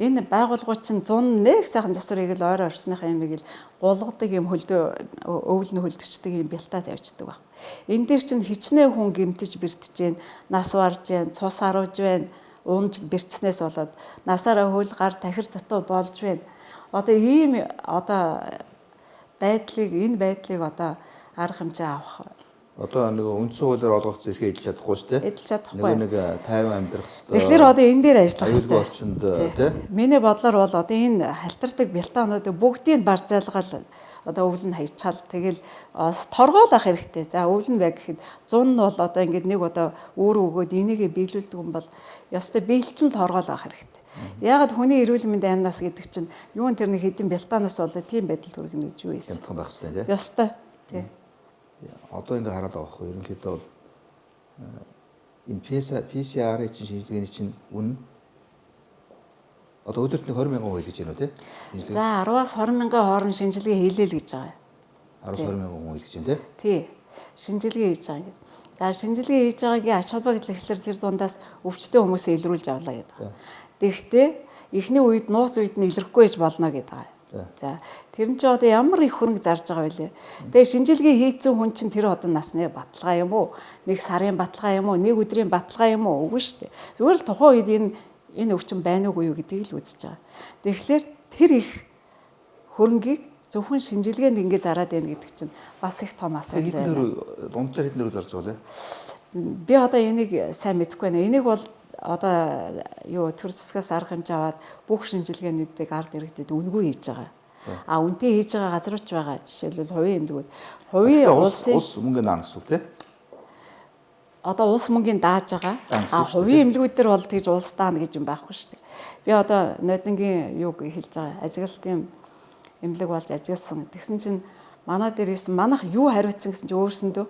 B: Энэ байгууллагууд чинь 101 сайхан засварыг л ойр орчныхаа ямиг л гулгадаг юм хөлдөө өвөл нь хөлдөгчдөг юм бэлтаа тавьчихдаг баг. Энэ дээр чинь хичнээн хүн гэмтэж бэртэж जैन, нас варж जैन, цус харуулж байна, унж бэртснээс болоод насаараа хөл гар тахир татуу болж байна. Одоо ийм одоо энэ байдлыг одоо арга хэмжээ авах.
A: Одоо нөгөө үндсэн хуулиар олгогдсон эрхээ эдэлж чадахгүй шүү дээ.
B: Эдэлж чадахгүй.
A: Нэг 50 амьдрах хэрэгтэй.
B: Тэгэхээр одоо энэ дээр ажиллах хэрэгтэй.
A: Орчинд тий.
B: Миний бодлоор бол одоо энэ халтардаг бялтаануудыг бүгдийг бар зайлгаал одоо өвөл нь хайчаал тэгэл торгоол ах хэрэгтэй. За өвөл нь бай гэхэд 100 нь бол одоо ингээд нэг одоо өөр өгөөд энийгээ биелүүлдэг юм бол ёстой биелэлтэн торгоол ах хэрэгтэй. Ягаад хүний эрүүл мэндийн амнаас гэдэг чинь юун тэр нэг хэдийн бялтаанаас болоод тийм байдал төргөнө гэж юу ийсэн.
A: Хямдхан байх хэрэгтэй тий.
B: Ёстой тий.
A: Одоо ингээ хараад байгаа байхгүй ерөнхийдөө бол энэ PCR-ийн чинь шинжилгээний чинь үнэ одоо өдөрт нэг 20 мянган хүн хийж байна уу тий?
B: За 10-аас 20 мянган хооронд шинжилгээ хийлээ л гэж байгаа.
A: 10-аас 20 мянган хүн хийж байна тий?
B: Тий. Шинжилгээ хийж байгаа гэдэг. За шинжилгээ хийж байгаагийн ач холбогдол ихлээр тэр дундаас өвчтөе хүмүүсээ илрүүлж авлаа гэдэг. Тэгэхдээ эхний үед нууц үед нь илэрхгүй гэж болно гэдэг. За тэр нь ч одоо ямар их хөрөнгө зарж байгаа вэ? Тэгээ шинжилгээ хийцэн хүн чинь тэр одоо насны баталгаа юм уу? Нэг сарын баталгаа юм уу? Нэг өдрийн баталгаа юм уу? Үгүй шүү дээ. Зүгээр л тухайн үед энэ өвчин байна уугүй юу гэдгийг л үзэж байгаа. Тэгэхээр тэр их хөрөнгийг зөвхөн шинжилгээнд ингэ зараад байна гэдэг чинь бас их том асуудал байна.
A: Дунджаар хэднэр зарж байгаа лээ?
B: Би одоо энийг сайн мэдэхгүй байна. Энийг бол одоо төр засгаас арга хэмжээ аваад бүх шинжилгээнүүдийг ард иргэдэд үнгүй хийж байгаа. Үнтэй хийж байгаа газрууч байгаа. Жишээлбэл хувийн эмнэлгүүд. Хувийн
A: улс мөнгөний даана гэсэн үг тий?
B: Одоо улс мөнгөний дааж байгаа. Хувийн эмнэлгүүд төр бол тэгж улс даана гэж юм байхгүй шүү дээ. Би одоо нодингийн юуг хэлж байгаа. Ажиглалтын эмнэлэг болж ажигласан. Тэгсэн чинь манай дээр ирсэн манайх юу хариуцсан гэсэн чинь өөрсөндөө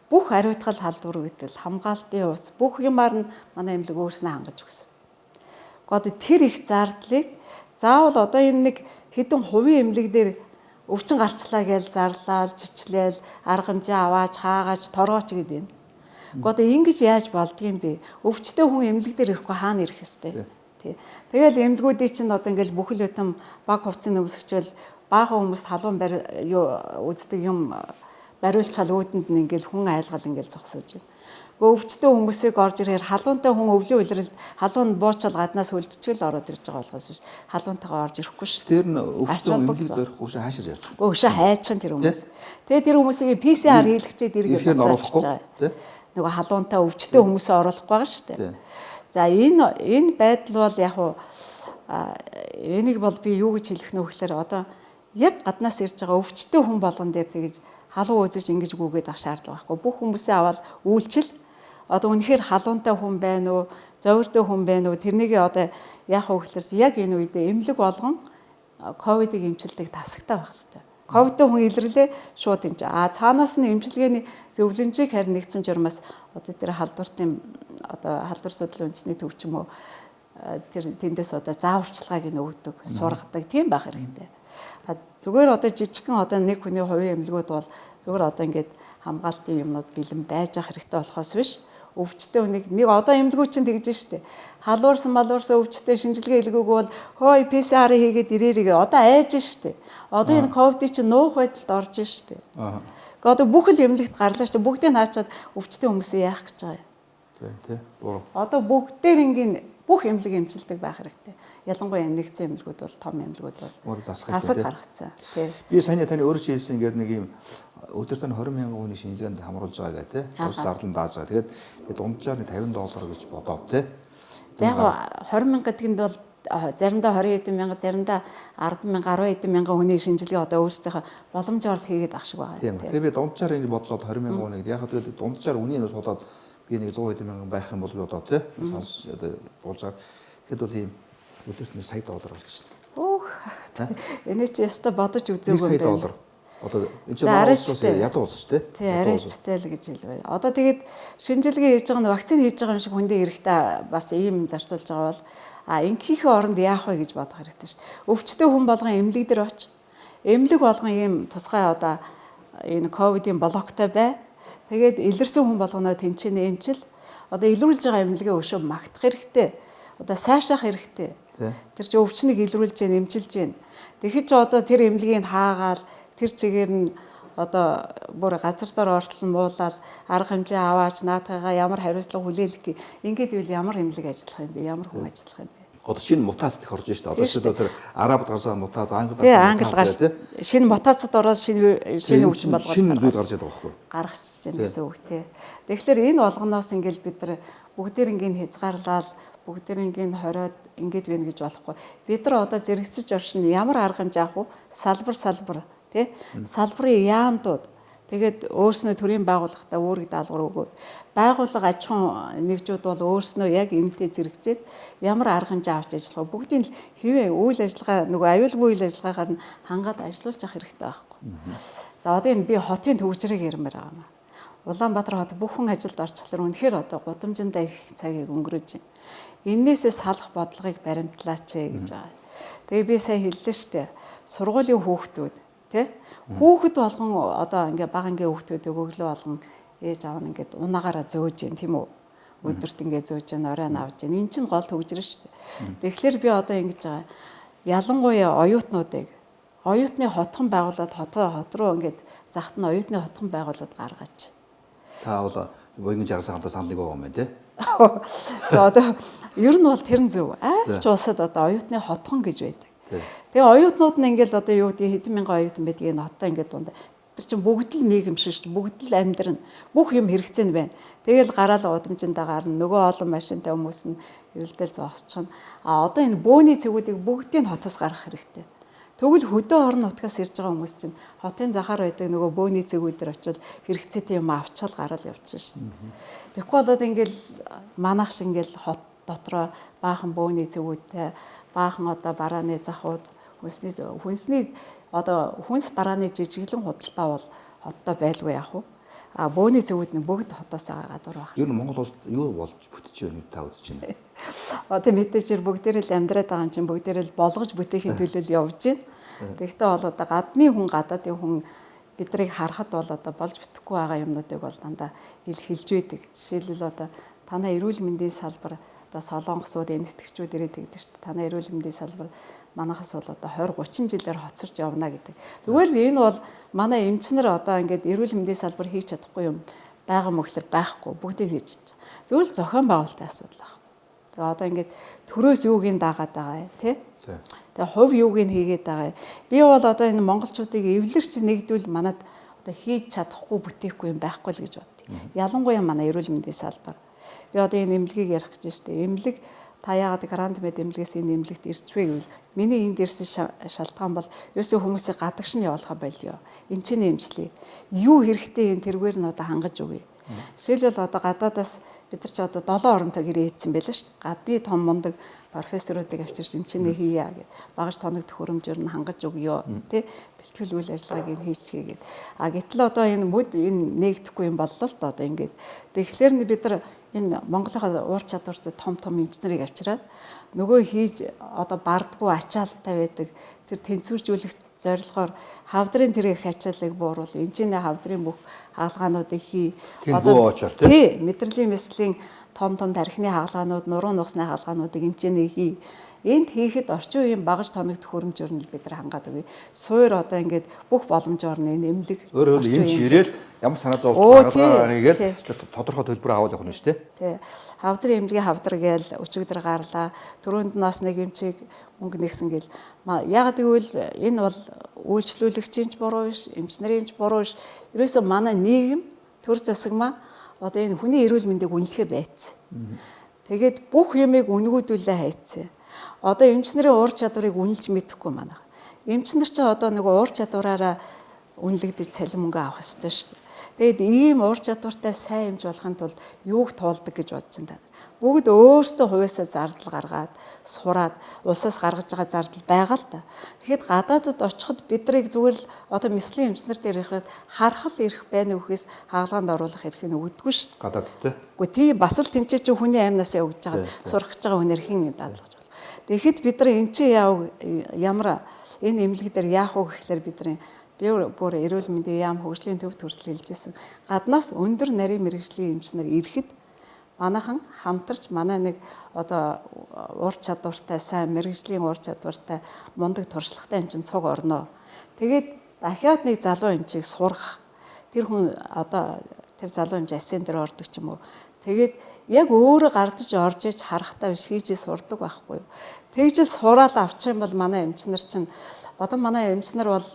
B: бүх ариутгал халдвар гэдэг хамгаалтын ус бүх юмар нь манай эмнэлэг өөрснөө хангаж өгсөн. Одоо тэр их зардлыг заавал одоо энэ нэг хэдэн хувийн эмнэлэг дээр өвчин гарчлаа гэж зарлаад жичлээл арга хэмжээ аваач хаагаач торгооч гэдэг юм. Одоо ингэж яаж болдгийм бэ? Өвчтөе хүн эмнэлэг дээр ирэхгүй хаана ирэх ёстой? Тий. Тэгэл эмнэлгүүдийн чинь одоо ингээл бүхэл бүтэн баг хувцсын өмсгчвэл баахан хүмүүст халуун үздэг юм бариулчаал үүдэнд нь ингээл хүн айлгал ингээл зогсож байна. Өвчтөе хүмүүсийг орж ирэхээр халуунтай хүн өвлийн улиралд халуун буучаал гаднаас хөлдчихэл ороод ирж байгаа болохоос халуунтайгаа орж ирэхгүй шүү дээ.
A: Тэр нь өвчтөе эмнэлэг зорихгүй шээ хаашаа явж байгаа.
B: Өшөө хайчин тэр хүмүүс. Тэгээ тэр хүмүүсийг PCR хийлгчээд иргэд буцаачиж байгаа. Нөгөө халуунтай өвчтөе хүмүүсээ оруулахгүй байгаа шүү дээ. За энэ байдал бол яг уу энийг бол би юу гэж хэлэх нөх гэхээр одоо яг гаднаас ирж байгаа өвчтөе хүн болгон дээр тэгж халуун үзэж ингэж гүгээд авах шаардлага байхгүй. Бүх хүмүүсээ аваад үйлчил одоо үнэхээр халуунтай хүн байна уу, зовиртой хүн байна уу тэрнийг одоо яах вэ гэхээр яг энэ үедээ эмнэлэг болгон ковидыг эмчилдэг тасагтай байх хэрэгтэй. Ковидтэй хүн илэрлээ шууд энэ. Цаанаас нь эмчилгээний зөвлөмжийг харин нэгдсэн журмаас одоо тэр халдвартын одоо халдвар судлалын үндэсний төв ч юм уу тэр тэндээс одоо зааварчилгааг нь өгдөг, сургадаг тийм байх хэрэгтэй. Зүгээр одоо жижигхэн одоо нэг хүний хувийн эмнэлгүүд бол зүгээр одоо ингээд хамгаалтын юмнууд бэлэн байж ах хэрэгтэй болохоос биш. Өвчтөе хүнийг нэг одоо эмнэлгүүд чинь тэгж штэ. Халуурсан малуурсан өвчтөе шинжилгээ илгөөгүй бол хөөе PCR хийгээд ирээрээ одоо айж штэ. Одоо энэ ковид чинь нуух байдалд орж штэ. Одоо бүх л эмнэлэгт гарлаа штэ. Бүгдийг наачаад өвчтөе хүмүүсээ яах гэж байгаа юм.
A: Тий. Буруу.
B: Одоо бүгдээр ингийн бүх эмнэлэг эмчилдэг байх хэрэгтэй. Ялангуяа нэгдсэн эмнэлгүүд бол том эмнэлгүүд бол засаг гаргацсан. Тий.
A: Би саяны таны өөрөө хэлсэн ингээд нэг юм өдөрт нь 20,000 хүний шинжилгээнд хамруулж байгаа гэх тий. Ус зарлан дааж байгаа. Тэгээд би дунджаар $50 гэж бодоод тий.
B: Яг 20,000 гэдгэнд бол заримдаа 20 хэдэн мянга, заримдаа 10,000, 10 хэдэн мянган хүний шинжилгээ одоо өөрсдийнхөө боломжоор хийгээд ах шиг байгаа.
A: Тийм. Тэгээд би дунджаар энэ бодлоод 20,000 хүнийг яг тэгээд дунджаар үнийн ус бодоод би нэг 100 хэдэн мянган байх юм бол бодоод тий. Сонс одоо дуулжаар тэгэд бол ийм өдөрт нь $100 болж байна.
B: Өөх. Энэ чи яста бодож үзээгүй юм байна.
A: $100. Одоо энэ чинь уус ядуу ус шүү дээ.
B: Тий, арайчтай л гэж хэлвэ. Одоо тэгээд шинжилгээ хийж байгаа нь вакцины хийж байгаа юм шиг хүндээ эрэхтэй бас ийм зарцуулж байгаа бол ингээхийн оронд яах вэ гэж бодох хэрэгтэй шүү. Өвчтөе хүн болгон эмнэлэг дээр очив. Эмнэлэг болгон ийм тусгай одоо энэ ковидын блоктой бай. Тэгээд илэрсэн хүн болгоноо тэнцэнэ эмчил. Одоо илрүүлж байгаа эмнэлгээ өшөө магтах хэрэгтэй. Одоо сайшаах хэрэгтэй. Тэр чинь өвчнийг илрүүлж гэн эмчилж гэн. Тэгэхэд ч одоо тэр эмнэлгийг хаагаал тэр чигээр нь одоо бүр газар дор ортлон муулаад арга хэмжээ аваач наатайгаа ямар хариуцлага хүлээлгэх ингээд ивэл ямар эмнэлэг ажиллах юм бэ? Ямар хүн ажиллах юм бэ?
A: Одоо шинэ мутацд их орж штэ. Одоо шил тэр арабд гарсан мутац, англид
B: гарсан тий. Шинэ мутацд ороод шинэ өвчин болгоод
A: шинэ зүйл гарч байгаа байхгүй юу?
B: Гаргачихж байна гэсэн үг тий. Тэгэхээр энэ болгоноос ингээл бид нар бүгдээр ингийн хязгаарлал бүгдээр ингийн хориод ингээд байна гэж болохгүй. Бид нар одоо зэрэгцэж оршин ямар арга хэмжээ авах вэ? Салбар тий. Салбарын яамдууд тэгээд өөрснөө төрийн байгууллагатаа үүрэг даалгавар өгөөд байгууллага аж ахуйн нэгжүүд бол өөрснөө яг энэтэй зэрэгцээд ямар арга хэмжээ авч ажиллах вэ? Бүгдийн хэвээ үйл ажиллагаа нөгөө аюулгүй үйл ажиллагаагаар нь хангаад ажиллуулж авах хэрэгтэй байхгүй. За одоо энэ би хотын төвчрийг ярмаар байгаа юм. Улаанбаатар хот бүхэн ажилд орчихлоор үнэхээр одоо гудамжиндаа их цагийг өнгөрөөж байна. Эннээсээ салах бодлогыг баримтлаач гэж байгаа. Тэгээ би сая хэллээ шүү дээ. Сургуулийн хүүхдүүд тий хүүхэд болгон одоо ингээ бага ингээ хүүхдүүд өгөглөө болгон ээж аав нь ингээд унаагаараа зөөж гин тийм үү өдөрт ингээ зөөж гин орой навж гин эн чинь гол төвжрэн шүү дээ. Тэгэхээр би одоо ингэж байгаа ялангуяа оюутнуудыг оюутны хотхон байгууллагад хот руу ингээд захт нь оюутны хотхон байгууллагад гаргаач.
A: Та бол вогийн жаргалтай санал нэг байгаа юм байна тий.
B: Одоо ер нь бол тэрэн зөв. Айч улсад одоо оюутны хотхон гэж байдаг. Тэгээ оюутнууд нь ингээл одоо юу гэдэг хэдэн мянган оюутан байдгийг энэ хотоо ингээд дундаа тэр чинь бүгд л нийгэм шиг шүү дээ. Бүгд л амьдрын бүх юм хэрэгцээ нь байна. Тэгэл гараал удамжиндаа гарна. Нөгөө олон машинтай хүмүүс нь эрэлдэл зогсчихно. Одоо энэ бөөний цэгүүдийг бүгдийг хотоос гаргах хэрэгтэй. Тэгвэл хөдөө орон нутгаас ирж байгаа хүмүүс чинь хотын захаар байдаг нөгөө бөөний цэгүүд дээр очиод хэрэгцээтэй юм авчаал гараал явчихна шүү дээ. Тэгэхгүй болоод ингээл манайх шиг ингээл хот дотроо баахан бөөний цэгүүдтэй баахан одоо барааны захууд хүнсний одоо хүнс барааны жижиглэн худалдаа бол хоттой байлгүй яах вэ? бөөний цэгүүд нь бүгд хотоос гадуур байна.
A: Ер нь Монгол улсад юу болж бүтэж байна та үзэж байна?
B: Одоо мэдээж бүгдээрээ л амьдраад байгаа юм чинь бүгдээрээ л болгож бүтээхийн төлөө явж байна. Тэгэхдээ бол одоо гадны хүн гадаадын хүн биднийг харахад бол одоо болж бүтэхгүй байгаа юмнуудыг бол дандаа хэлж байдаг. Жишээлбэл одоо танай эрүүл мэндийн салбар одоо солонгосууд энэтхэгчүүд ирээд тэгдэг шүү дээ. Танай эрүүл мэндийн салбар манайхаас бол одоо 20 30 жилээр хоцорч явна гэдэг. Зүгээр л энэ бол манай эмчнэр одоо ингээд эрүүл мэндийн салбар хийж чадахгүй юм байгаа мөглөр байхгүй бүгдээ хийж чадчих. Зүгээр л зохион байгуулалтын асуудал байна. Тэгээ одоо ингээд төрөөс юуг нь дагаад байгаа тий? Тэгээ хувь юуг нь хийгээд байгаа. Би бол одоо энэ монголчуудыг эвлэрч нэгдвэл манад одоо хийж чадахгүй бүтээхгүй юм байхгүй л гэж боддог. Ялангуяа манай эрүүл мэндийн салбар. Би одоо энэ эмнэлгийг ярих гэж байна шүү дээ. Эмнэлэг та яагаад Гранд Мед эмнэлгээс энэ эмнэлэгт ирчихвэ гэвэл миний энд ирсэн шалтгаан бол ерөөсөө хүмүүсийг гадагш нь явуулах болио. Энд чинь эмчлээ. Юу хэрэгтэй энэ тэргээр нь одоо хангаж өгье. Жишээлбэл одоо гадаадаас бид нар ч одоо 7 оронтой гэрээ хийсэн байлаа шүү дээ. Гадны том мундаг профессоруудыг авчирч энэ чинь хийя гэд багаж тоног төхөөрөмжөөр нь хангаж өгье тий бэлтгэл үйл ажиллагааг нь хийчихье гэд. Гэтэл одоо энэ мөд энэ нээгдэхгүй юм боллоо л одоо ингээд. Тэгэхээр бид нар энэ Монголынхаа уур чадвартай том эмчнэрийг авчираад нөгөө хийж одоо бардггүй ачаалттай байдаг тэр тэнцвэржүүлэх зорилгоор хавдрын тэрэг ачааллыг бууруул энэ чинь хавдрын бүх хаалгаануудыг хий
A: одоо
B: тий мэдрэлийн мэслийн том тархины хаалгаанууд нуруу нуусны хаалгаануудыг энэ чинь хий. Энд хийхэд орчин үеийн багаж тоног төхөөрөмжөөр нь бид нар хангаад өгье. Суур одоо ингээд бүх боломжоор нь энэ эмнэлэг
A: өөрөөр хэлбэл эмч ирээл ямар санаа зовлт гаргалгаа хийгээл тодорхой төлбөр аваад явах нь шүү дээ.
B: Тий. Хавдрын эмнэлгийн хавдар гээл өчигдөр гарлаа. Төрөнд нас нэг эмчийг мөнгө нэгсэн гэл. Яг тэгвэл энэ бол үйлчлүүлэгчийн ч буруу биш, эмч нарын ч буруу биш. Ерөөсөө манай нийгэм төр засаг маань одоо энэ хүний эрүүл мэндийг үнэлэхэ байцсан. Тэгээд бүх юмыг үнгүүдүүлээ хайцсан. Одоо эмч нарын уур чадварыг үнэлж мэдэхгүй манай. Эмч нар ч одоо нөгөө уур чадвараараа үнэлэгдэж цалин мөнгө авах хэрэгтэй шүү дээ. Тэгээд ийм уур чадвартай сайн эмч болохын тулд юуг туулдаг гэж бодож байна. Бүгд өөрсдөө хувьяасаа зардал гаргаад, сураад, улсаас гаргаж байгаа зардал байгаа л та. Тэгэхэд гадаадд очиход бидрийг зүгээр л одоо мэслийн эмчнэр дээр ирэхэд харахал ирэх байна үхээс хаалганд оруулах эрхийг өгдөггүй шүү дээ.
A: Гадаадд те.
B: Үгүй тийм бас л тэнцээ чи хүний амнасаа өгж байгаа сурах гэж байгаа хүнээр хэн дадлах. Тэгэхэд бид нар эн чинь ямар энэ эмнэлэг дээр яах вэ гэхлээр бидний бүр эрүүл мэндийн яам хөгжлийн төв төрөл хэлжсэн. Гаднаас өндөр нарийн мэрэгжлийн эмчнэр ирэхэд манайхан хамтарч манай нэг одоо уур чадвартай сайн мэрэгжлийн уур чадвартай мундаг туршлагатай эмчин цуг орноо. Тэгээд дахиад нэг залуу эмчийг сургах. Тэр хүн одоо тэр залуу эмч асын дээр ордог ч юм уу. Тэгээд яг өөрөө гардаж орж иж харахтаа биш хийжээ сурдаг байхгүй юу. Тэгж сураал авчих юм бол манай эмчнэр чинь одоо манай эмчнэр бол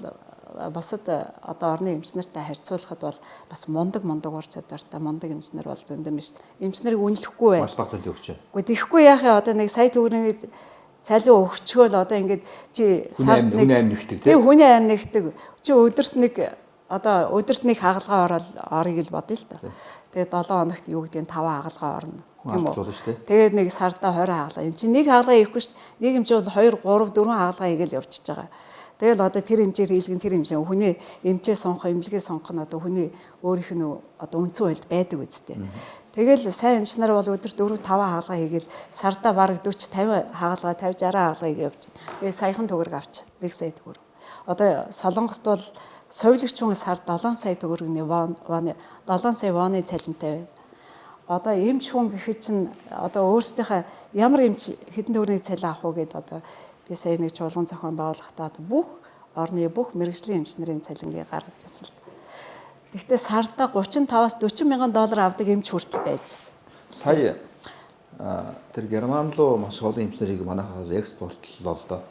B: бусад одоо орны эмчнэртэй харьцуулахад бол бас мундаг уур чадвартай мундаг эмчнэр бол зөндөн биш. Эмчнэрийг үнэлэхгүй бай.
A: Маш баг зүйл өгч.
B: Үгүй тэгэхгүй яахаа одоо нэг сая төгрөгийн цалин өгчөөл одоо ингээд чи сард нэг
A: хүний аим нэгдэг
B: тийм хүний аим нэгдэг. Чи өдөрт нэг хагалгаа орыг л бодъё л та. Тэгээд 7 хоногт юу гэдэг нь 5 хагалгаа орно. Тийм үү? Тэгээд нэг сарда 20 хагалгаа. Эм чи нэг хагалгаа хийхгүй шүү дээ. Нэг эмч бол 2 3 4 хагалгаа хийгээл явчихж байгаа. Тэгэл одоо тэр хэмжээр хийлгэн тэр хэмжээ хүний эмчээ сонгох эмнэлгээ сонгох нь одоо хүний өөрийнх нь одоо үндсэн хуульд байдаг үстэй. Тэгэл сайн эмч нар бол өдөрт 4 5 хагалгаа хийгээл сарда бараг 40 50 хагалгаа 50 60 хагалгаа хийгээ явж. Тэгээ саяхан төгрөг авч 1 сая төгрөг. Одоо Солонгост бол совилогч хүн сард 7 сая төгрөгийн 7 сая воны цалинтай байна. Одоо эмч хүн гэхэд чинь одоо өөрсдийнхээ ямар эмч хэдэн төгрөгийн цалин авах уу гэдээ одоо би сая нэг чуулган зохион байгуулахдаа бүх орны бүх мэрэгжлийн эмчнэрийн цалингийг гаргаж ирсэн л. Гэхдээ сарда 35-аас 40 мянган доллар авдаг эмч хүртэл байж гисэн.
A: Сая тэр Герман руу маш олон эмчнэрийг манайхаас экспортлоо л доо.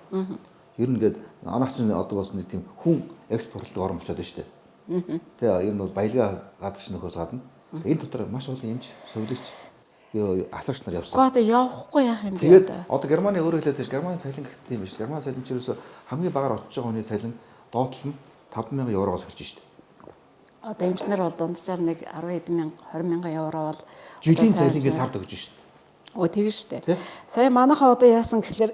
A: Ер нь гээд анх чинь одоо бас нэг тийм хүн экспортлог орн болчиход байна шүү дээ. Тэгээ ер нь бол баялгаа гадагш нөхөөс гадна. Энэ дотор маш олон эмч, сувлэгч асарч нар явсан.
B: Одоо явахгүй яах юм бэ
A: тэгээд одоо Германы өөрөө хэлээд байна. Германы цалин гэхдээ юм биш. Германы цалин ч ерөөсө хамгийн багаар очиж байгаа хүний цалин доотлол нь 5,000 евроос эхэлж шүү дээ.
B: Одоо эмчнэр бол дунджаар нэг 10 хэдэн мянга 20 мянган евро бол
A: жилийн цалингийн сард өгж шүү дээ.
B: Оо тэгэн шүү дээ. Сая манайхаа одоо яасан гэхээр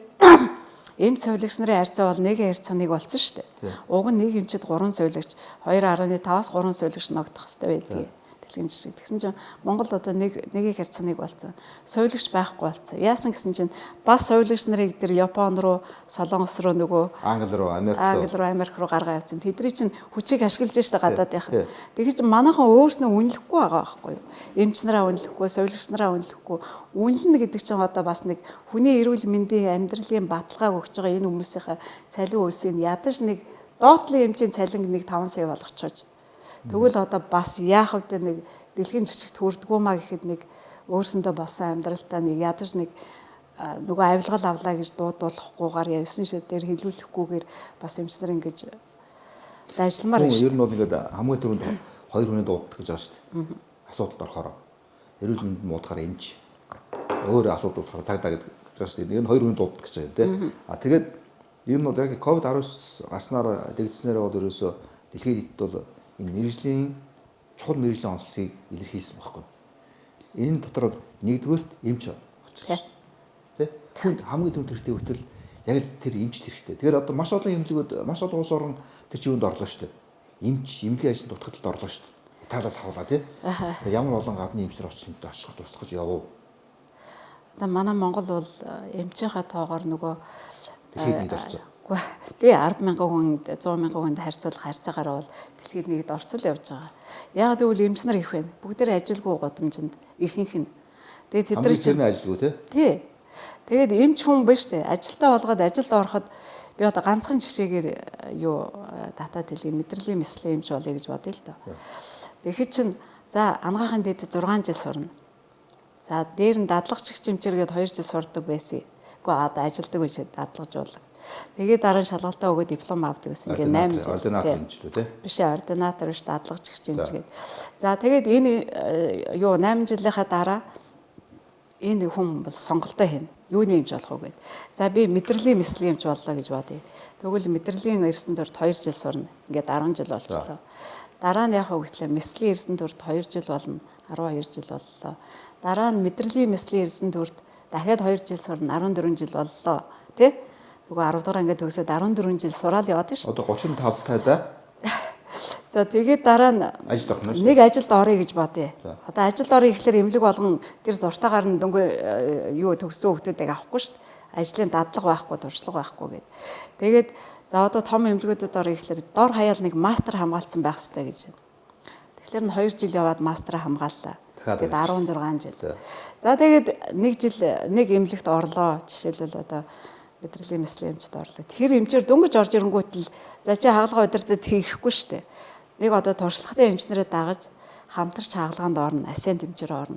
B: эмч сувилагч нарын харьцаа бол 1:1 болсон шүү дээ. Уг нь нэг эмчэд 3 сувилагч 2.5-аас 3 сувилагч ногдох хэрэгтэй байдаг. дэлхийн жишээ. Тэгсэн чинь Монгол одоо нэгийг харьцах нэг болсон. Сувилагч байхгүй болсон. Яасан гэсэн чинь бас сувилагч нарыг тэр Япон руу, Солонгос руу нөгөө
A: Англи руу, Америк
B: руу гаргаа явуулсан. Тэдний чинь хүчийг ашиглаж штэ гадаадынхаа. Тэгэхээр чи манайхан өөрснөө үнэлэхгүй байгаа байхгүй юу? Эмч нараа үнэлэхгүй, сувилагч нараа үнэлэхгүй. Үнэлнэ гэдэг чинь одоо бас нэг хүний эрүүл мэндийн амьдралын баталгааг өгч байгаа энэ хүмүүсийнхээ цалин үйлсийг ядаж нэг доотлын эмчийн цалин нэг 5 сая болгочихож. Тэгвэл одоо бас яах вэ нэг дэлхийн жижигт хүрдгүү маа гэхэд нэг өөрсөндөө болсон амьдралтаа нэг ядаж нэг нөгөө авилгал авлаа гэж дуудуулахгүйгээр 9 шид дээр хилүүлэхгүйгээр бас эмчнэр ингэж ажилламаар байна.
A: Ер нь бол ингээд хамгийн түрүүнд 2 хүний дууддаг гэж байгаа шүү дээ. Асуудалд орохоор эрүүл мэнд муудахаар эмч өөр асуудал болохоор цагдаа гэдэг байгаа шүү дээ. Энэ 2 хүний дууддаг гэж байгаа тийм. Тэгээд ер нь бол яг COVID-19 гарснаар дэгдснээр бол ерөөсөө дэлхийн нийтэд бол энэ мэрэгжлийн чухал мэрэгжлийн онцлогийг илэрхийлсэн байхгүй. Энэ дотор нэгдүгээрт эмч очсон. Тэ? Түүнд хамгийн түрүүнд хэрэгтэй хөтөл яг л тэр эмчт хэрэгтэй. Тэгэхээр одоо маш олон эмнэлгүүд, маш олон улс орн тэр чигүүнд орлоо шүү дээ. Эмнэлгийн ажил дутагдланд орлоо шүү дээ. Талаас авлаа тий. Ямар олон гадны эмчнэр очсон юм ашиг тусгаж явав.
B: Одоо манай Монгол бол эмчийнхаа тоогоор нөгөө
A: дэлхийд нийт орсон.
B: Тэгээ 10,000 хүнд 100,000 хүнд харьцуулах харьцаагаар бол дэлхийд нийт орцол явж байгаа. Яг тэгвэл эмч нар их байна. Бүгдээр ажилгүй гудамжинд ихэнх нь. Тэгээ тэд нар чинь
A: ажилгүй
B: тий. Тэгээд эмч хүн биш үү? Ажилдаа болгоод ажилд ороход би одоо ганцхан жишээгээр татаад хэлье. Мэдрэлийн мэслийн эмч болъё гэж бодъё л доо. Тэгэхэд чинь за анагаахын дэд 6 жил сурна. За дээр нь дадлагчигч эмчээргээд 2 жил сурдаг байсан. Гэхдээ одоо ажилдаг биш дадлагжуулаг. Тэгээд дараа нь шалгалтаа өгөө диплом авдаг гэсэн. Ингээ 8 жил.
A: Ординатор эмчлүү тий.
B: Биш ординатор биш дадлагчигч эмчгээд. За тэгээд энэ 8 жилийнхаа дараа энэ хүн бол сонголтоо хийнэ. Юуны эмч болох вэ гэд. За би мэдрэлийн мэслийн эмч боллоо гэж бодъё. Тэгвэл мэдрэлийн эрсэн төрт 2 жил сурна. Ингээд 10 жил болчихлоо. Дараа нь яах вэ гэхлээр мэслийн эрсэн төрт 2 жил болно. 12 жил боллоо. Дараа нь мэдрэлийн мэслийн эрсэн төрт дахиад 2 жил сурна. 14 жил боллоо. Тэ? Нөгөө 10 дугаар ангид төгсөөд 14 жил сураал яваад шүү.
A: Одоо 35 тайдаа.
B: За тэгээд дараа нь
A: ажилд орно шүү.
B: Нэг ажилд орё гэж бодъё. Одоо ажилд орё гэхлээр эмнэлэг болгон тэр дуртайгаар нь дөнгөө төгссөн хүмүүсийг авахгүй шүү. Ажлын дадлага байхгүй, туршлага байхгүй гэд. Тэгээд за одоо том эмнэлгүүдэд орё гэхлээр дор хаяал нэг мастер хамгаалсан байх хэрэгтэй гэж байна. Тэгэхээр нь 2 жил яваад мастер хамгааллаа. Тэгээд 16 жил. За тэгээд 1 жил нэг эмнэлэгт орлоо. Жишээлбэл одоо мэдрэлийн мэслийн эмчд орлоо. Тэр эмчээр дөнгөж орж ирэнгүүт л за чи хагалгаа удирдах хийхгүй шүү дээ. Нэг одоо туршлагатай эмчнэрээ дагаж хамтарч хагалгаанд орно, асент эмчээр орно.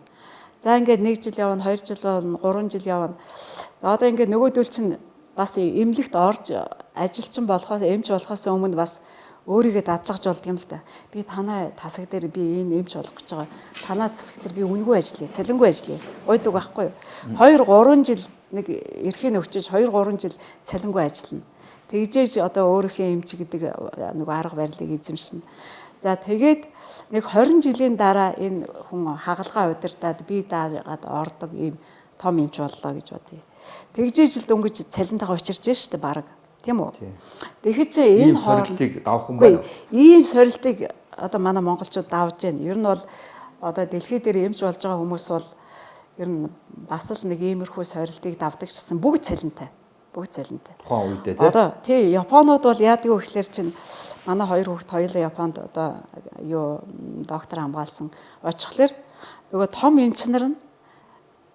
B: За ингээд 1 жил явна, 2 жил явна, 3 жил явна. За одоо ингээд нөгөөдөл чинь бас эмнэлэгт орж ажилчин болохоос эмч болохоос өмнө бас өөрийгөө дадлагж болд юм л да. Би танай тасаг дээр би энэ эмч болох гэж байгаа. Танай тасаг дээр би үнэгүй ажиллая, цалингүй ажиллая. Гойдог байхгүй юу? 2-3 жил нэг эрхийн өгчөж 2-3 жил цалингүй ажиллана. Тэгжээж одоо өөрийнхөө эмч гэдэг нэг арга барилыг эзэмшнэ. За тэгээд нэг 20 жилийн дараа энэ хүн хагалгаа удирдаад би даагаад ордог ийм том эмч боллоо гэж бодъё. Тэгжээж л дөнгөж цалинтайгаа учирч штэ баг. Тийм үү? Тэгэхэд чи энэ
A: сорилтыг давах юм байна уу?
B: Ийм сорилтыг одоо манай монголчууд давж байна. Ер нь бол одоо дэлхий дээр эмч болж байгаа хүмүүс бол ер нь бас л нэг иймэрхүү сорилтыг давдаг гэсэн бүгд цалинтай. Бүгд цалинтай.
A: Тухайн үедээ тий.
B: Одоо тий Японууд бол яадаг вэ гэхээр чинь манай 2 хүүхэд хоёулаа Японд одоо доктор хамгаалсан. Очихлоор нөгөө том эмчнэр нь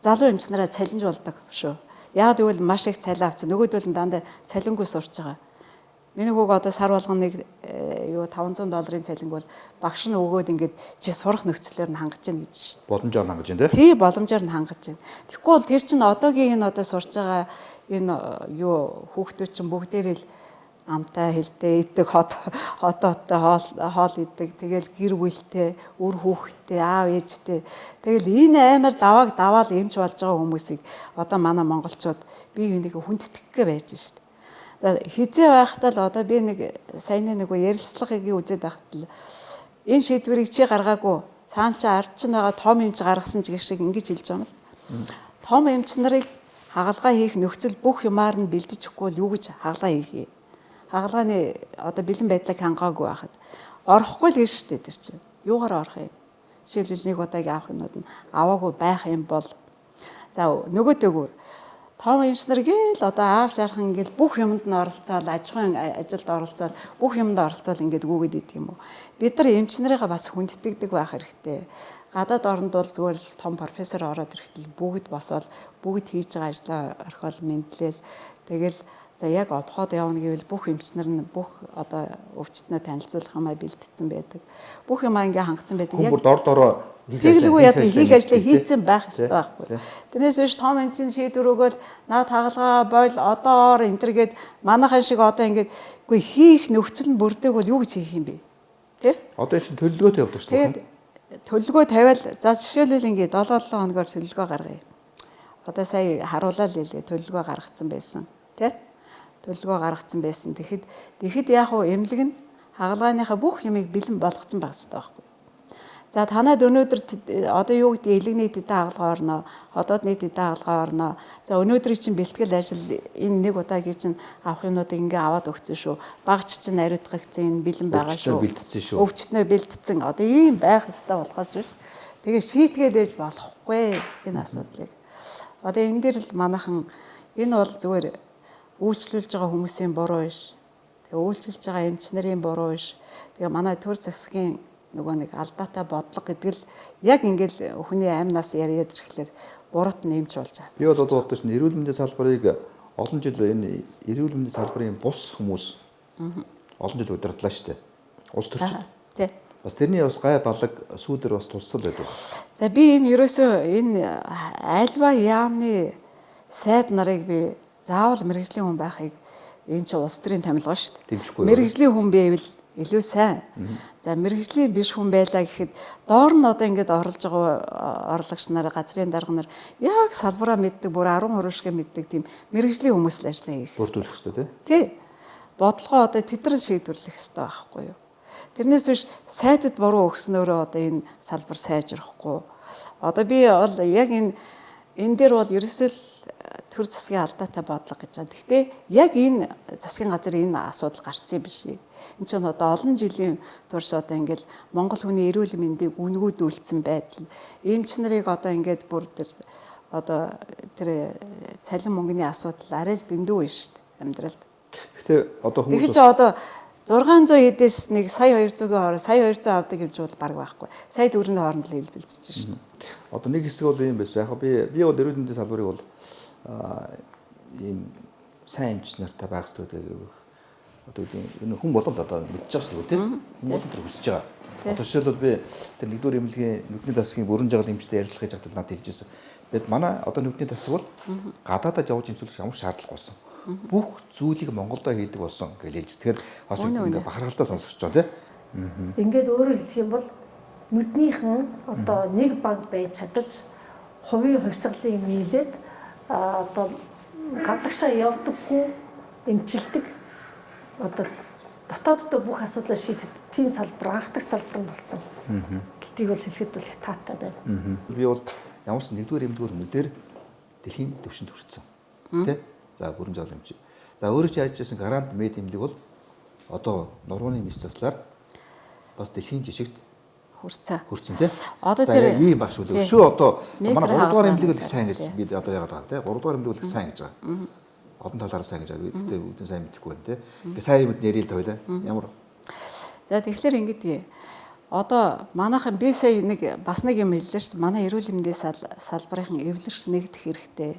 B: залуу эмчнэрээ цалинжуулдаг шүү. Яг тэгвэл маш их цалин авсан. Нөгөөдөл нь дандаа цалингүй сурч байгаа. Миний хүүг одоо сар болгон нэг $500 цалин бол багш нь өгөөд ингээд чи сурах нөхцлөөр нь хангаж гин гэж шүү.
A: Боломжоор хангаж байна тий.
B: Тий, боломжоор нь хангаж байна. Тэгэхгүй бол тэр чинь одоогийн энэ одоо сурч байгаа энэ хүүхдүүд чинь бүгдээрээ л амтай хэлтэй иддэг хотооттой хоол иддэг. Тэгэл гэр бүлтэй, үр хүүхдтэй, аав ээжтэй. Тэгэл энэ амар даваад эмч болж байгаа хүмүүсийг одоо манай монголчууд бие бинийгээ хүндтгэхгээ байж шít. Хизээ байхдаа л одоо би нэг саяны нэг ярилцлагыг үзээд байхад л энэ шийдвэрийг чи гаргаагүй цаан чи ард чинь байгаа том эмч гаргасан ч гэх шиг ингэж хэлж байгаа юм л. Том эмч нарыг хагалгаа хийх нөхцөл бүх юмар нь бэлдэж өгөхгүй л юу гэж хагалгаа хийх. Хагалгааны одоо бэлэн байдлыг хангаагүй байхад орохгүй л гэж штэ тэр чинь. Юугаар орох юм? Жишээлбэл нэг удаагийн авах юмнууд нь аваагүй байх юм бол за нөгөөтэйгүр том эмчнэр гээл одоо аав шархан ингээл бүх юмд нь оролцоод аж ахуйн ажилд оролцоод бүх юмд оролцоод ингээд өгөөд идэг юм уу. Бид нар эмчнэрийгээ бас хүндэтгдэг байх хэрэгтэй. Гадаад оронд бол зүгээр л том профессор ороод ирэхдээ бүгд босоод бүгд хийж байгаа ажлаа орхиол мэдлээл тэгэл за яг обхоод явна гэвэл бүх эмчнэр нь бүх одоо өвчтнөө танилцуулах юмаа бэлдсэн байдаг. Бүх юмаа ингээ хангацсан байдаг.
A: Яг дор дороо
B: тэглгүй яд хийх ажлаа хийцэн байх хэрэгтэй байхгүй. Тэрнээс биш том эмчийн шийдвэр өгөөл наад хагалгаа бойл одоор энтергээд манайхан шиг одоо ингээд үгүй хийх нөхцөл нь бүрдэг бол юу гэж хийх юм бэ? Тэ?
A: Одоо энэ төлөвлөгөөтэй явдаг шүү дээ.
B: Төлөвлөгөө тавиал за жишээлбэл ингээд 7-7 хоногор төлөвлөгөө гаргая. Одоо сая харуулаад лээ төлөвлөгөө гаргацсан байсан. Тэ? Төлөвлөгөө гаргацсан байсан. Тэгэхэд яг уу эмнэлэг нь хагалгааныхаа бүх юмыг бэлэн болгоцсон байх хэрэгтэй байхгүй. За танад өнөөдөр одоо юу гэдэг элэг нийтэд хагалгаа орно, ходоод нийтэд хагалгаа орно. За өнөөдрийн чинь бэлтгэл ажил энэ нэг удаагийн чинь авах юмнуудыг ингээ аваад өгсөн шүү. Багч чинь ариутгагдсан, бэлэн байгаа шүү. Өвчтнөө бэлдсэн. Одоо ийм байх ёстой болохоос биш. Тэгээ шийтгээд ээж болохгүй энэ асуудлыг. Одоо энэ дээр л манайхан энэ бол зүгээр үйлчлүүлж байгаа хүмүүсийн буруу биш. Тэгээ үйлчлүүлж байгаа эмч нарын буруу биш. Тэгээ манай төр засгийн нөгөө нэг алдаатай бодлого гэдэг л яг ингээл хүний амнаас яриад ирэхлээр буруут нэмж болж байгаа.
A: Би бол бодож байна эрүүл мэндийн салбарыг олон жил энэ эрүүл мэндийн салбарын бус хүмүүс олон жил удирдлаа шүү дээ. Улс төрчид.
B: Тий.
A: Бас тэрний бас гай балаг сүүдэр бас тусал байдаг.
B: За би энэ ерөөсөө энэ альва яамны сайд нарыг би заавал мэргэжлийн хүн байхыг энэ ч улс төрийн томилгоо шүү дээ. Мэргэжлийн хүн байвал илүү сайн. За мэргэжлийн биш хүн байлаа гэхэд доор нь одоо ингээд орлож байгаа орлогч нараа газрын дарга нар яг салбараа мэддэг бүр 10 хурушиг мэддэг тийм мэргэжлийн хүмүүс л ажиллаа хийх.
A: Бүрдүүлэх хэрэгтэй
B: тий. Бодлогоо одоо тэдрэн шийдвэрлэх хэрэгтэй байхгүй юу? Тэрнээс биш сайдад буруу өгснөөрөө одоо энэ салбар сайжрахгүй. Одоо би бол яг энэ дээр бол ерөөсөө төр засгийн алдаатай бодлого гэж байна. Гэхдээ яг энэ засгийн газар энэ асуудал гарцсан биш. Энд чинь одоо олон жилийн турш одоо ингээл Монгол хүний эрүүл мэндийг үнгүүдүүлсэн байдал. Эмч нарыг одоо ингээд бүр тэр цалин мөнгөний асуудал арай л дэндүү байна шүү дээ амьдралд.
A: Гэхдээ одоо хүмүүс
B: тэгэхээр ч одоо 600 эдээс нэг сая 200-ийн хооронд сая 200 авдаг юм ч бол баг байхгүй. Сая төгрөгийн хооронд л хэлбэлцэж байна.
A: Одоо нэг хэсэг бол юм байсан. Яг би бол эрүүл мэндийн салбарыг бол ийм сайн эмч нартай байх хэрэгтэй гэдэг одоо энэ хүн болол одоо мэдж байгаа шүү дээ тийм хүн болол төр хүсэж байгаа. Одоо жишээлбэл би тэр нэгдүгээр эмнэлгийн нүдний тасгийн бүрэн жаgal эмчтэй ярилцлах гэж хатал надад хэлж ирсэн. Бид манай одоо нүдний тасаг бол гадаадад явж эмчилэх ямар шаардлага болсон. Бүх зүйлийг Монголдо хийдэг болсон гэж хэлж. Тэгэхээр бас ингээд бахархалтай сонсогч жоо тийм.
C: Ингээд өөрөөр хэлэх юм бол нүднийхэн одоо нэг баг байж чадаж хувийн хувьсгалын нийлээд одоо гадагшаа явдаггүй эмчилдэг одоо дотооддоо бүх асуудлаа шийдэх тийм салбар анхдаг салбар нь болсон. Гэдгийг бол хэлэхэд бол их таатай байна.
A: Би бол ямар ч нэгдүгээр эмнэлэг нүдээр дэлхийн түвшинд хүрсэн. Тэ? За бүрэн жаал эмч. За өөрөө ч яаж ирсэн гарант мед эмнэлэг бол одоо нурууны мис заслаар бас дэлхийн жишгт хүрсэн тий. Одоо тэр ийм багш үлээ. Өшөө одоо манай 3 дугаар эмнэлэг л сайн гэж бид одоо яагаад байгаа тий. 3 дугаар эмнэлэг л сайн гэж байгаа. Олон талаараа сайн гэж байгаа. Гэхдээ үүдэн сайн мэдэхгүй байна тий. Ингээ сайн юмд нэрийг л тойлоо. Ямар.
B: За тэгэхээр ингэдэг. Одоо манайхан би сая бас нэг юм хэллээ шүү дээ. Манай эрүүл мэндийн салбарын эвлэрч нэгдэх хэрэгтэй.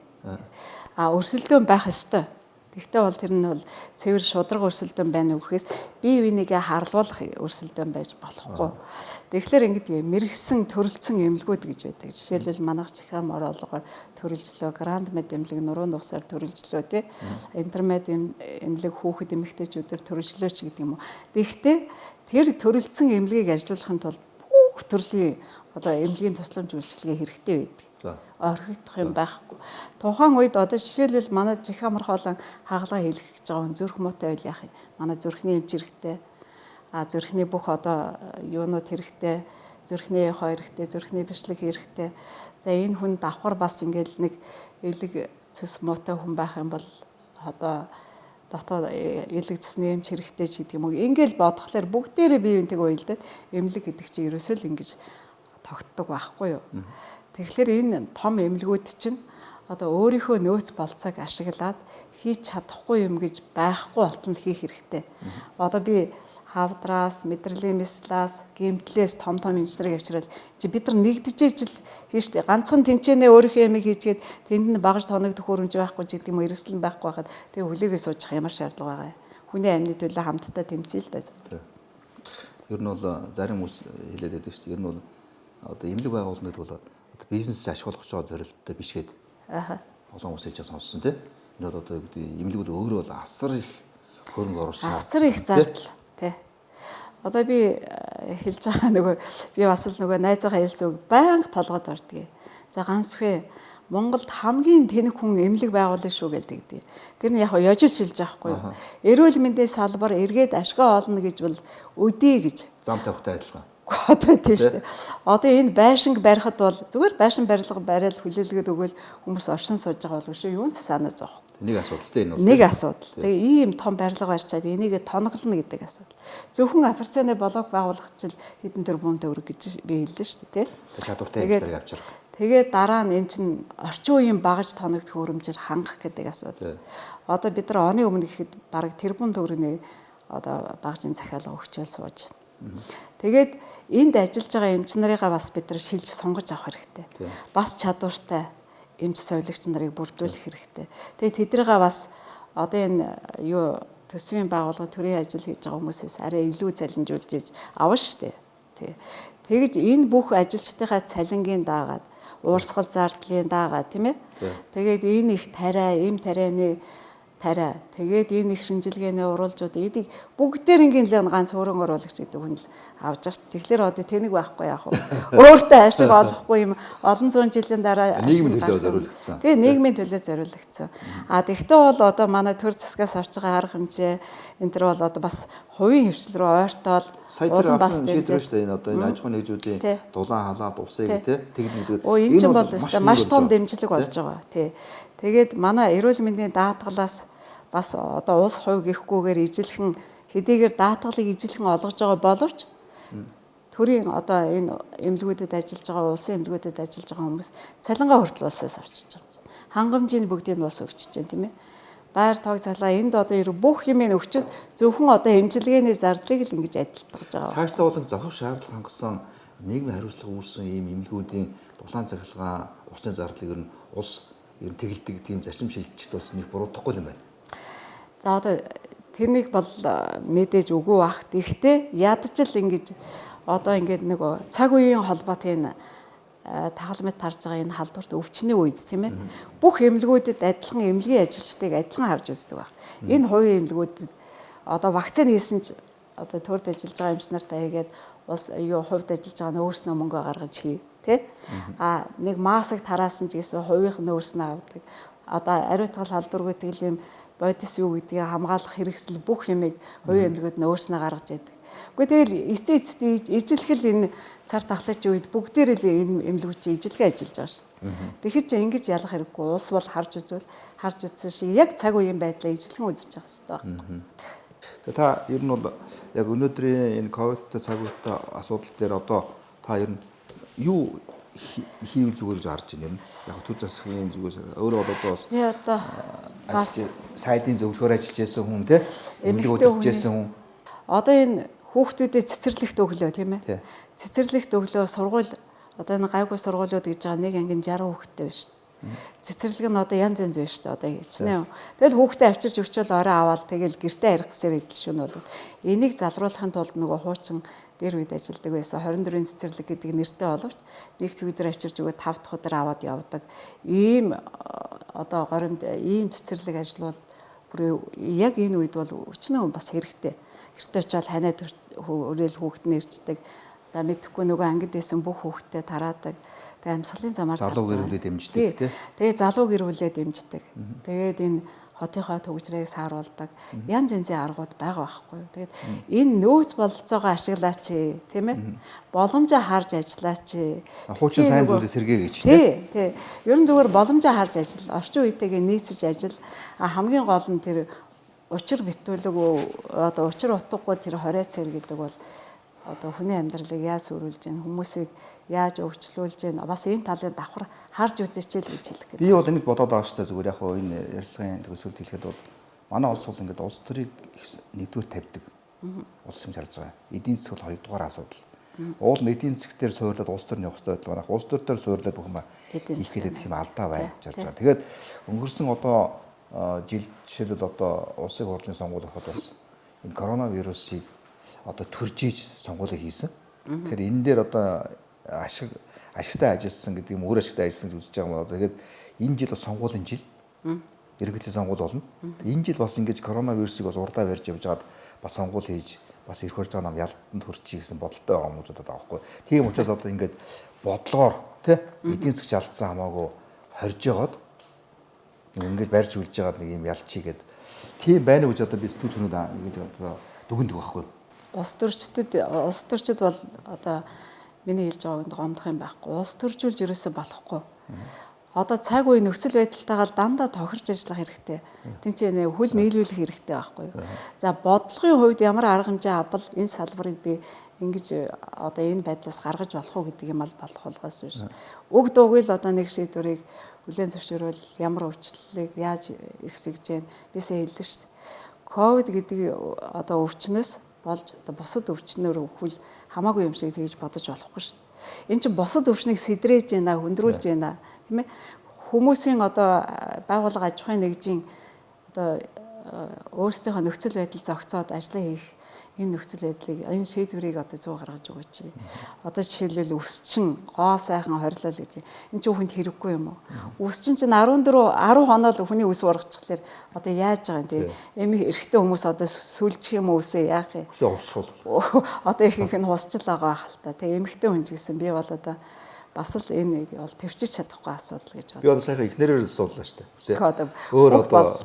B: Өрсөлдөөн байх ёстой. Гэхдээ бол тэр нь бол цэвэр шудраг өрсөлдөөн байна үхэхээс бие бинийгээ харлуулах өрсөлдөөн байж болохгүй. Тэгэхээр ингэдэг мэрэгсэн төрөлцсөн эмнэлгүүд гэж байдаг. Жишээлбэл манайх Чихам оролгоор төрөлжлөө, Гранд Мед эмнэлэг нуруунд усаар төрөлжлөө тий. Интермед эмнэлэг хүүхэд эмэгтэйчүүдээр төрөлжлөө ч гэдэг юм уу. Тэгэхдээ тэр төрөлцсөн эмнэлгийг ажилуулахын тулд бүх төрлийн одоо эмнэлгийн тусламж үйлчилгээ хэрэгтэй байдаг. Орхигдох юм байхгүй. Тухайн үед одоо жишээлбэл манай Чихамар хоолон хагалгаа хийх гэж байгаа хүн зүрх муутай байл яах юм. Манай зүрхний эмч хэрэгтэй. Зүрхний бүх одоо юунууд хэрэгтэй. Зүрхний эхо хэрэгтэй, зүрхний бичлэг хэрэгтэй. За энэ хүн давхар бас ингээл нэг элэг цэс муутай хүн байх юм бол одоо дотоод элэг цэсний эмч хэрэгтэй ч гэдэг юм уу. Ингээл бодхолоор бүгдээрээ бие биентэйг уялдаад эмнэлэг гэдэг чинь ерөөсөө л ингэж тогтдог байхгүй юу. Тэгэхээр энэ том эмнэлгүүд чинь одоо өөрийнхөө нөөц болцоог ашиглаад хийж чадахгүй юм гэж байхгүй болтон хийх хэрэгтэй. Одоо би хавдраас, мэдрэлийн мислаас, гэмтлээс том эмчнэрийг авчирал бид нар нэгдэж ижил хийжтэй. Ганцхан тэнцэнэ өөрийнхөө ямиг хийчихэд тэнд нь багаж тоногдох хөрөмж байхгүй ч гэдэг юм эрсдэл байхгүй байхад тэгээ хүлээгээ суучих ямар шаардлага байгаа. Хүний амьны төлөө хамтдаа тэмцэе л да.
A: Ер нь бол зарим хүмүүс хэлээд байдаг шүү дээ. Ер нь бол одоо эмнэлэг байгууллагууд бол бизнес ашиглах гэж байгаа зорилттой биш гэдэг. Олон хүмүүс хэлж сонссон тийм. Энэ бол одоо эмнэлгүүд өөрөө бол асар их хөрөнгө оруулж байгаа.
B: Асар их зардал тий. Одоо би хэлж байгаа нөгөө би бас л нөгөө найзынхаа хэлсэн үг байнга толгойд ордгийг. За ганц үхэ Монголд хамгийн тэнэг хүн эмнэлэг байгуулна шүү гэлдэг. Тэр нь яг яжиж хэлж байхгүй юу. Эрүүл мэндийн салбар эргээд ашгаа олно гэж бол өдий гэж.
A: Зам тавихтай адилхан.
B: Одоо тийм шүү дээ. Одоо энэ байшинг барихад бол зүгээр байшин барилга бариад хүлээлгээд өгөөл хүмүүс оршин сууж байгаа болов шүү. Юунд санаа зовх.
A: Нэг асуудалтай энэ бол.
B: Нэг асуудал. Тэгээ ийм том барилга барьчаад энийг тоноглоно гэдэг асуудал. Зөвхөн операцийн блок байгуулах чинь хэдэн тэрбум төгрөг гэж би хэллээ шүү дээ, тий.
A: Чадвартай эмчнэрийг авчрах.
B: Тэгээд дараа нь эн чинь орчин үеийн багаж тоногдох хөрөмжөөр хангах гэдэг асуудал. Одоо бид нар оны өмнө гэхэд бараг тэрбум төгрөгийн одоо багажийн захиалга өгчөөл сууж байна. Тэгээд энд ажиллаж байгаа эмч нарыгаа бас бид нар шилж сонгож авах хэрэгтэй. Бас чадвартай эмч соёлогч нарыг бүрдүүлэх хэрэгтэй. Тэгээд тэднийгээ бас одоо энэ юу төсвийн байгууллага төрийн ажил хийж байгаа хүмүүсээс арай илүү залинжуулж авна штэ. Тэгэж энэ бүх ажилчдынхаа цалингийн даагаад уурсгал зардлын дагаа тийм ээ. Тэгээд энэ их тариа, эм тарианы тариа. Тэгээд энэ их шинжилгээний уралжууд эдийг бүгдээр ингээл ганц хөрөнгө оруулагч гэдэг хүн л авч байгаа шүү. Тэгэхээр одоо тэнэг байхгүй яах вэ? Өөртөө ашиг олохгүй юм олон зуун жилийн дараа
A: нийгмийн төлөө зориулагдсан.
B: Тийм нийгмийн төлөө зориулагдсан. Тэгтээ бол одоо манай төр засгаас орж байгаа арга хэмжээ энэ төр бол одоо бас хувийн хвшил рүү ойртоод
A: улан бас шийдвэр шүү дээ. Энэ одоо энэ аж ахуйн нэгжүүдийн дулаан халаад усыг
B: тэгэл
A: тэгэл
B: энэ чинь бол маш том дэмжлэг болж байгаа. Тий. Тэгээд манай эрүүл мэндийн даатгалаас бас одоо улс хувь гэхгүйгээр ижилхэн хэдийгээр даатгалыг ижилхэн олгож байгаа боловч төрийн одоо энэ эмнэлгүүдэд ажиллаж байгаа улсын эмнэлгүүдэд ажиллаж байгаа хүмүүс цалингаа хүртэл улсаас авчиж байгаа. Хангамжийн бүгдийг нь улс өгч чинь тийм ээ. Байр тоог цалгаа энд одоо бүх юмыг өгчөд зөвхөн одоо хэмжилгээний зардлыг л ингэж адилтгаж байгаа.
A: Цаашдаа болон зохих шаардлага хангасан нийгмийн хариуцлага үүссэн ийм эмнэлгүүдийн дулаан цахилгаан, усын зардлыг ер нь улс ер нь тэгэлдэг тийм зарчим шилжчихд бас нэг буруутгахгүй юм байна.
B: За одоо тэрнийг бол мэдээж үгүй бах. Гэхдээ ядаж л ингэж одоо ингээд нөгөө цаг үеийн холбоотой тагалмайд тарж байгаа энэ халдварт өвчний үед тийм ээ. Бүх эмнэлгүүдэд адилхан эмнэлгийн ажилчдыг адилхан харж үздэг баг. Энэ хувийн эмнэлгүүдэд одоо вакцины хийсэн ч одоо төрд ажиллаж байгаа эмч нартай хийгээд улс хувьд ажиллаж байгаа нь өөрснөө мөнгө гаргаж хий тий. Нэг маск тараасан ч гэсэн хувийнх нь өөрснөө авдаг. Одоо ариутгал халдваргүй тэгэл юм бодис юу гэдгийг хамгаалах хэрэгсэл бүх юмыг хувийн эмнэлгүүд нь өөрснөө гаргаж яадаг. Гэхдээ тэгэл эцээ ижилхэл энэ цар тахлын үед бүгдээр л энэ эмнэлгүүд чинь ижилгээ ажиллаж байгаа шүү. Тэгэхээр чи ингэж ялах хэрэггүй. Улс бол харж үзсэн шиг яг цаг үеийн байдлаа ижилхэн үзэж байгаа хэрэгтэй.
A: Та ер нь бол яг өнөөдрийн энэ ковидтай цаг үеийн асуудал дээр одоо та ер нь юу хийв зүгээр гэж харж байна юм. Яг төр засгийн зүгээс өөрөө одоо бас сайдын зөвлөхөр ажиллаж байсан хүн тий эмнэлэг удирдах байсан хүн.
B: Одоо энэ хүүхдүүдэд цэцэрлэгт өглөө тийм ээ. Цэцэрлэгт өглөө сургууль одоо энэ гайгүй сургуулиуд гэж байгаа нэг ангийн 60 хүүхэдтэй байна шүү. Цэцэрлэг нь одоо янз янз байна шүү дээ. Одоо хичнээн. Тэгэл хүүхдээ авчирч өчөөл орой аваад тэгэл гэртээ арих гэсээр идэл шүн бол энийг залруулахын тулд нөгөө хуучин дээр үед ажилладаг байсан 24-ийн цэцэрлэг гэдэг нэртэй боловч нэгд өдөр авчирч өгөө 5 дахь өдөр аваад явдаг. Ийм одоо горимд ийм цэцэрлэг ажил бол бүр яг энэ үед бол өчнөө бас хэрэгтэй. Гэртээ очиад ханаад өрөөл хүүхэд нэрчдэг. За мэдхгүй нөгөө ангид байсан бүх хүүхэдтэй тараадаг. Тэгээ амьсгалын замаар
A: залуу гэр бүлээ дэмждэг тий.
B: Тэгээ залуу гэр бүлээ дэмждэг. Тэгээд энэ хотынхоо төвчрийг сааруулдаг. Янз янзын аргууд байгаа байхгүй юу. Тэгээд энэ нөөц бололцоогоо ашиглаач тийм ээ. Боломжоо харж ажиллаач.
A: Хуучин сайн зүйлээ сэргээгээч тий.
B: Ер нь зүгээр боломжоо харж ажил, орчин үетэйгээ нийцэж ажил. Хамгийн гол нь тэр учир битүүлэг одоо учир утгагүй тэр 20 цэр гэдэг бол одоо хүний амьдралыг яаж сүрүүлж гин хүмүүсийг яаж өвчлүүлж гин бас энэ талын давхар харж үзээч л гэж хэлэх гэдэг.
A: Би бол энийг бодоод байгаа шүү дээ зүгээр яг энэ ярилцлагын төгсөлд хэлэхэд бол манай улс бол ингээд улс төрийг нэгдүгээр тавьдаг. Улс юм харж байгаа. Эдийн засаг бол хоёрдугаар асуудал. Уул нь эдийн засаг дээр суурлаад улс төрний явах хэрэгтэй байдаг. Улс төр дээр суурлаад бүх юм ихээд гэх юм алдаа байна гэж харж байгаа. Тэгэхээр өнгөрсөн одоо жил жишээлбэл одоо улсын хурлын сонгуул болоход бас энэ коронавирусыг одоо төржиж сонгуулийг хийсэн. Тэгэхээр энэ дээр одоо ашигтай ажилласан гэдэг юм өөр ашигтай ажилласан гэж үзэж байгаа юм байна. Тэгээд энэ жил бас сонгуулийн жил. Иргэдийн сонгуул болно. Энэ жил бас ингэж коронавирусыг бас урдаа барьж явж байгаад бас сонгуул хийж бас ирэх хурж байгаа нам ялтанд хүрчих гэсэн бодолтой байгаа юм уу бодоод байгаа байхгүй. Тийм учраас одоо ингээд бодлогоор тий эдийн засаг алдсан хамаагүй хорж ягаад ингээд барьж үлж байгаад нэг юм ялчийгээд тийм байна уу гэж одоо би сэтгүүл хүмүүд ингэж одоо дүгндэг байхгүй.
B: Улс төрчид бол одоо миний хэлж байгааг гомдох юм байхгүй. Улс төржүүлж ерөөсөө болохгүй. Одоо цаг үе нөхцөл байдалтайгаар дандаа тохирч ажиллах хэрэгтэй. Тинчээ хөл нийлүүлэх хэрэгтэй байхгүй юу. За бодлогын хувьд ямар арга хэмжээ авбал энэ салбарыг би ингэж одоо энэ байдлаас гаргаж болох уу гэдэг юм ал болох болгоос биш. Уг дуугүй л одоо нэг шийдвэрийг хүлээн зөвшөөрөл ямар өвчлөлийг яаж ихсэж гэн бисээ хэлдэг шүү дээ. Ковид гэдэг одоо өвчнөөс болж одоо бусад өвчнөр өвхөл хамаагүй юм шиг тэгж бодож болохгүй шүү. Энд чинь бусад өвчнийг сэдрээж байна, хүндрүүлж байна, тийм ээ. Хүмүүсийн одоо байгууллага аж ахуйн нэгжийн одоо өөрсдийнхөө нөхцөл байдал зохицоод ажиллаа хийх энэ нөхцөл байдлыг энэ шийдвэрийг одоо зөв гаргаж өгөөч. Одоо жишээлбэл өсчин гоо сайхан хорилол гэж. Энд чинь хүнд хэрэггүй юм уу? Өсчин чинь 10 хоноо л хүний өс ургачихлаар одоо яаж байгаа юм те. Эми эрэгтэй хүмүүс одоо сүлжих юм уу өсөө яах юм?
A: Өсөө усвал.
B: Одоо ихэнх нь хусчил байгаа хэл та. Тэг эмэгтэй хүн ч гэсэн би бол одоо бас л энэ бол төвчиж чадахгүй асуудал гэж
A: боддог. Би одоо сайхан ихнэрээр суудлаа шүү дээ.
B: Өөр
A: одоо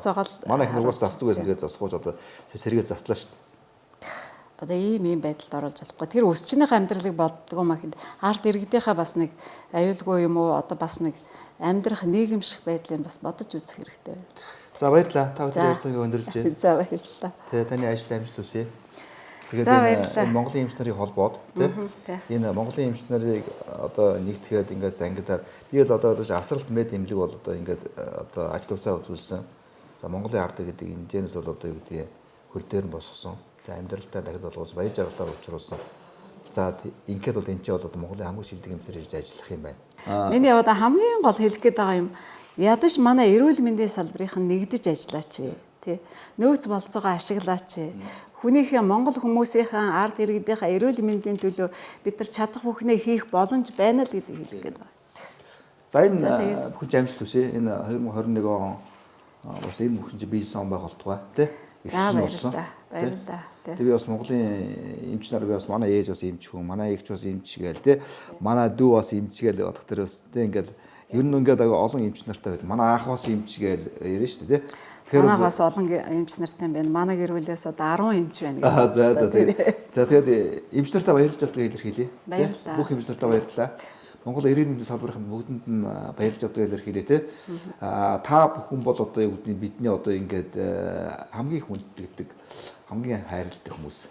A: манай их нургаас засдаг байсан тэгээд засгууж одоо сэргээ заслаа шүү дээ.
B: Одоо ийм байдалд оруулж болохгүй. Тэр өсчнийхээ амьдралыг боддгоо махад ард иргэдийнхээ бас нэг аюулгүй юм уу одоо бас нэг амьдрах нийгэмших байдлыг бас бодож үзэх хэрэгтэй байна.
A: За баярлалаа. Та бүхэн ярилцлагыг өндөрлөжээ.
B: За баярлалаа.
A: Тэгээ таны ажил амжилт хүсье. Тэгээд энэ Монголын эмч нарын холбоод тийм энэ Монголын эмч нарыг одоо нэгтгэхэд ингээд зангидаад би бол одоо асралт мед эмнэлэг бол одоо ингээд одоо ажил тусаа үзүүлсэн. За Монголын ард гэдэг энэжнээс бол одоо юу гэдэг хөл дээр нь босгосон. Тэгээ амьдралдаа дахид болгоос баяр жаргалаар учруулсан. За ингээд бол энэ ч бол одоо Монголын хамгийн шилдэг эмчнэр ирж ажиллах юм байна.
B: Миний одоо хамгийн гол хэлэх гээд байгаа юм ядаж манай эрүүл мэндийн салбарын нэгдэж ажиллаач тий. Нөөц болцоогоо ашиглаач. Хүнийхээ Монгол хүмүүсийн ард иргэдийнхээ эрүүл мэндийн төлөө бид нар чадах бүхнээ хийх боломж байна л гэдгийг хэлэх гээд байна.
A: За энэ бүхэн амжилт хүсье. Энэ 2021 он бас энэ бүхэн чинь бизнес он байх болтугай тий.
B: Баярлалаа. Баярлалаа.
A: Тэг би бас Монголын эмч нар би бас манай ээж бас эмч хүн, манай эгч бас эмч гээл тий. Манай дүү бас эмч гээл бодох дээр бас тий ингээл ер нь ингээд олон эмч нартай байдаг. Манай аах бас эмч гээл ярина шүү дээ тий.
B: Манай бас олон эмч нартай байна. Манай гэр бүлээс одоо 10 эмч байна
A: гэх. За тэгээд эмч нартай баярлж авдаг илэрхийлье.
B: Баярлалаа.
A: Бүх эмч нартай баярлалаа. Монгол эрүүл мэндийн салбарын бүгдэнд нь баярлж авдаг илэрхийлье тий. Та бүхэн бол одоо юу гэдэг бидний одоо ингээд хамгийн их хүнддэг, хамгийн хайрладаг хүмүүс.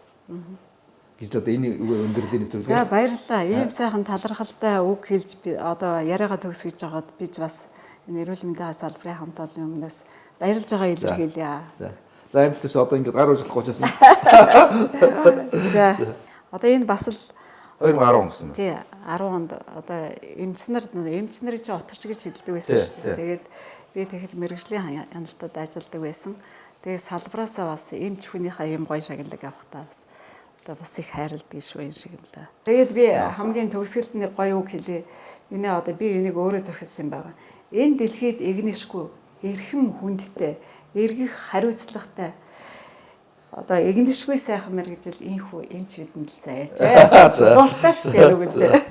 A: Гэж одоо энэ өндөрлөлийн нэвтрүүлгээ.
B: За баярлалаа. Ийм сайхан талархалтай үг хэлж би одоо яриагаа төгсгөж байгаад би ч бас энэ эрүүл мэндийн салбарын хамт олон өмнөөс баярлж байгаа илэрхийлье.
A: За амжилттай одоо ингээд гар ууж болохгүй ч гэсэн.
B: За одоо энэ бас л
A: 2010 гэсэн.
B: Тий 10 онд одоо эмч нарыг чи оторч гэж хэлдэг байсан шүү дээ. Тэгээд би тэгэхэд мэрэгжлийн хяналтад ажилладаг байсан. Тэгээд салбраасаа бас эмч хүнийхээ юм гоё шагналыг авахтаа бас их хайрладаг шүү энэ шиг л да. Тэгээд би хамгийн төгсгөлд нэг гоё үг хэлээ. Миний одоо би энийг өөрөө зохиосон юм байна. Энэ дэлхийд игнэшгүй эрхэм хүндтэй, эргэх хариуцлагатай одоо игнэшгүй сайхан мэрэгжил инхүү эмч бидэнд л заяач. Дуртай шүү дээ.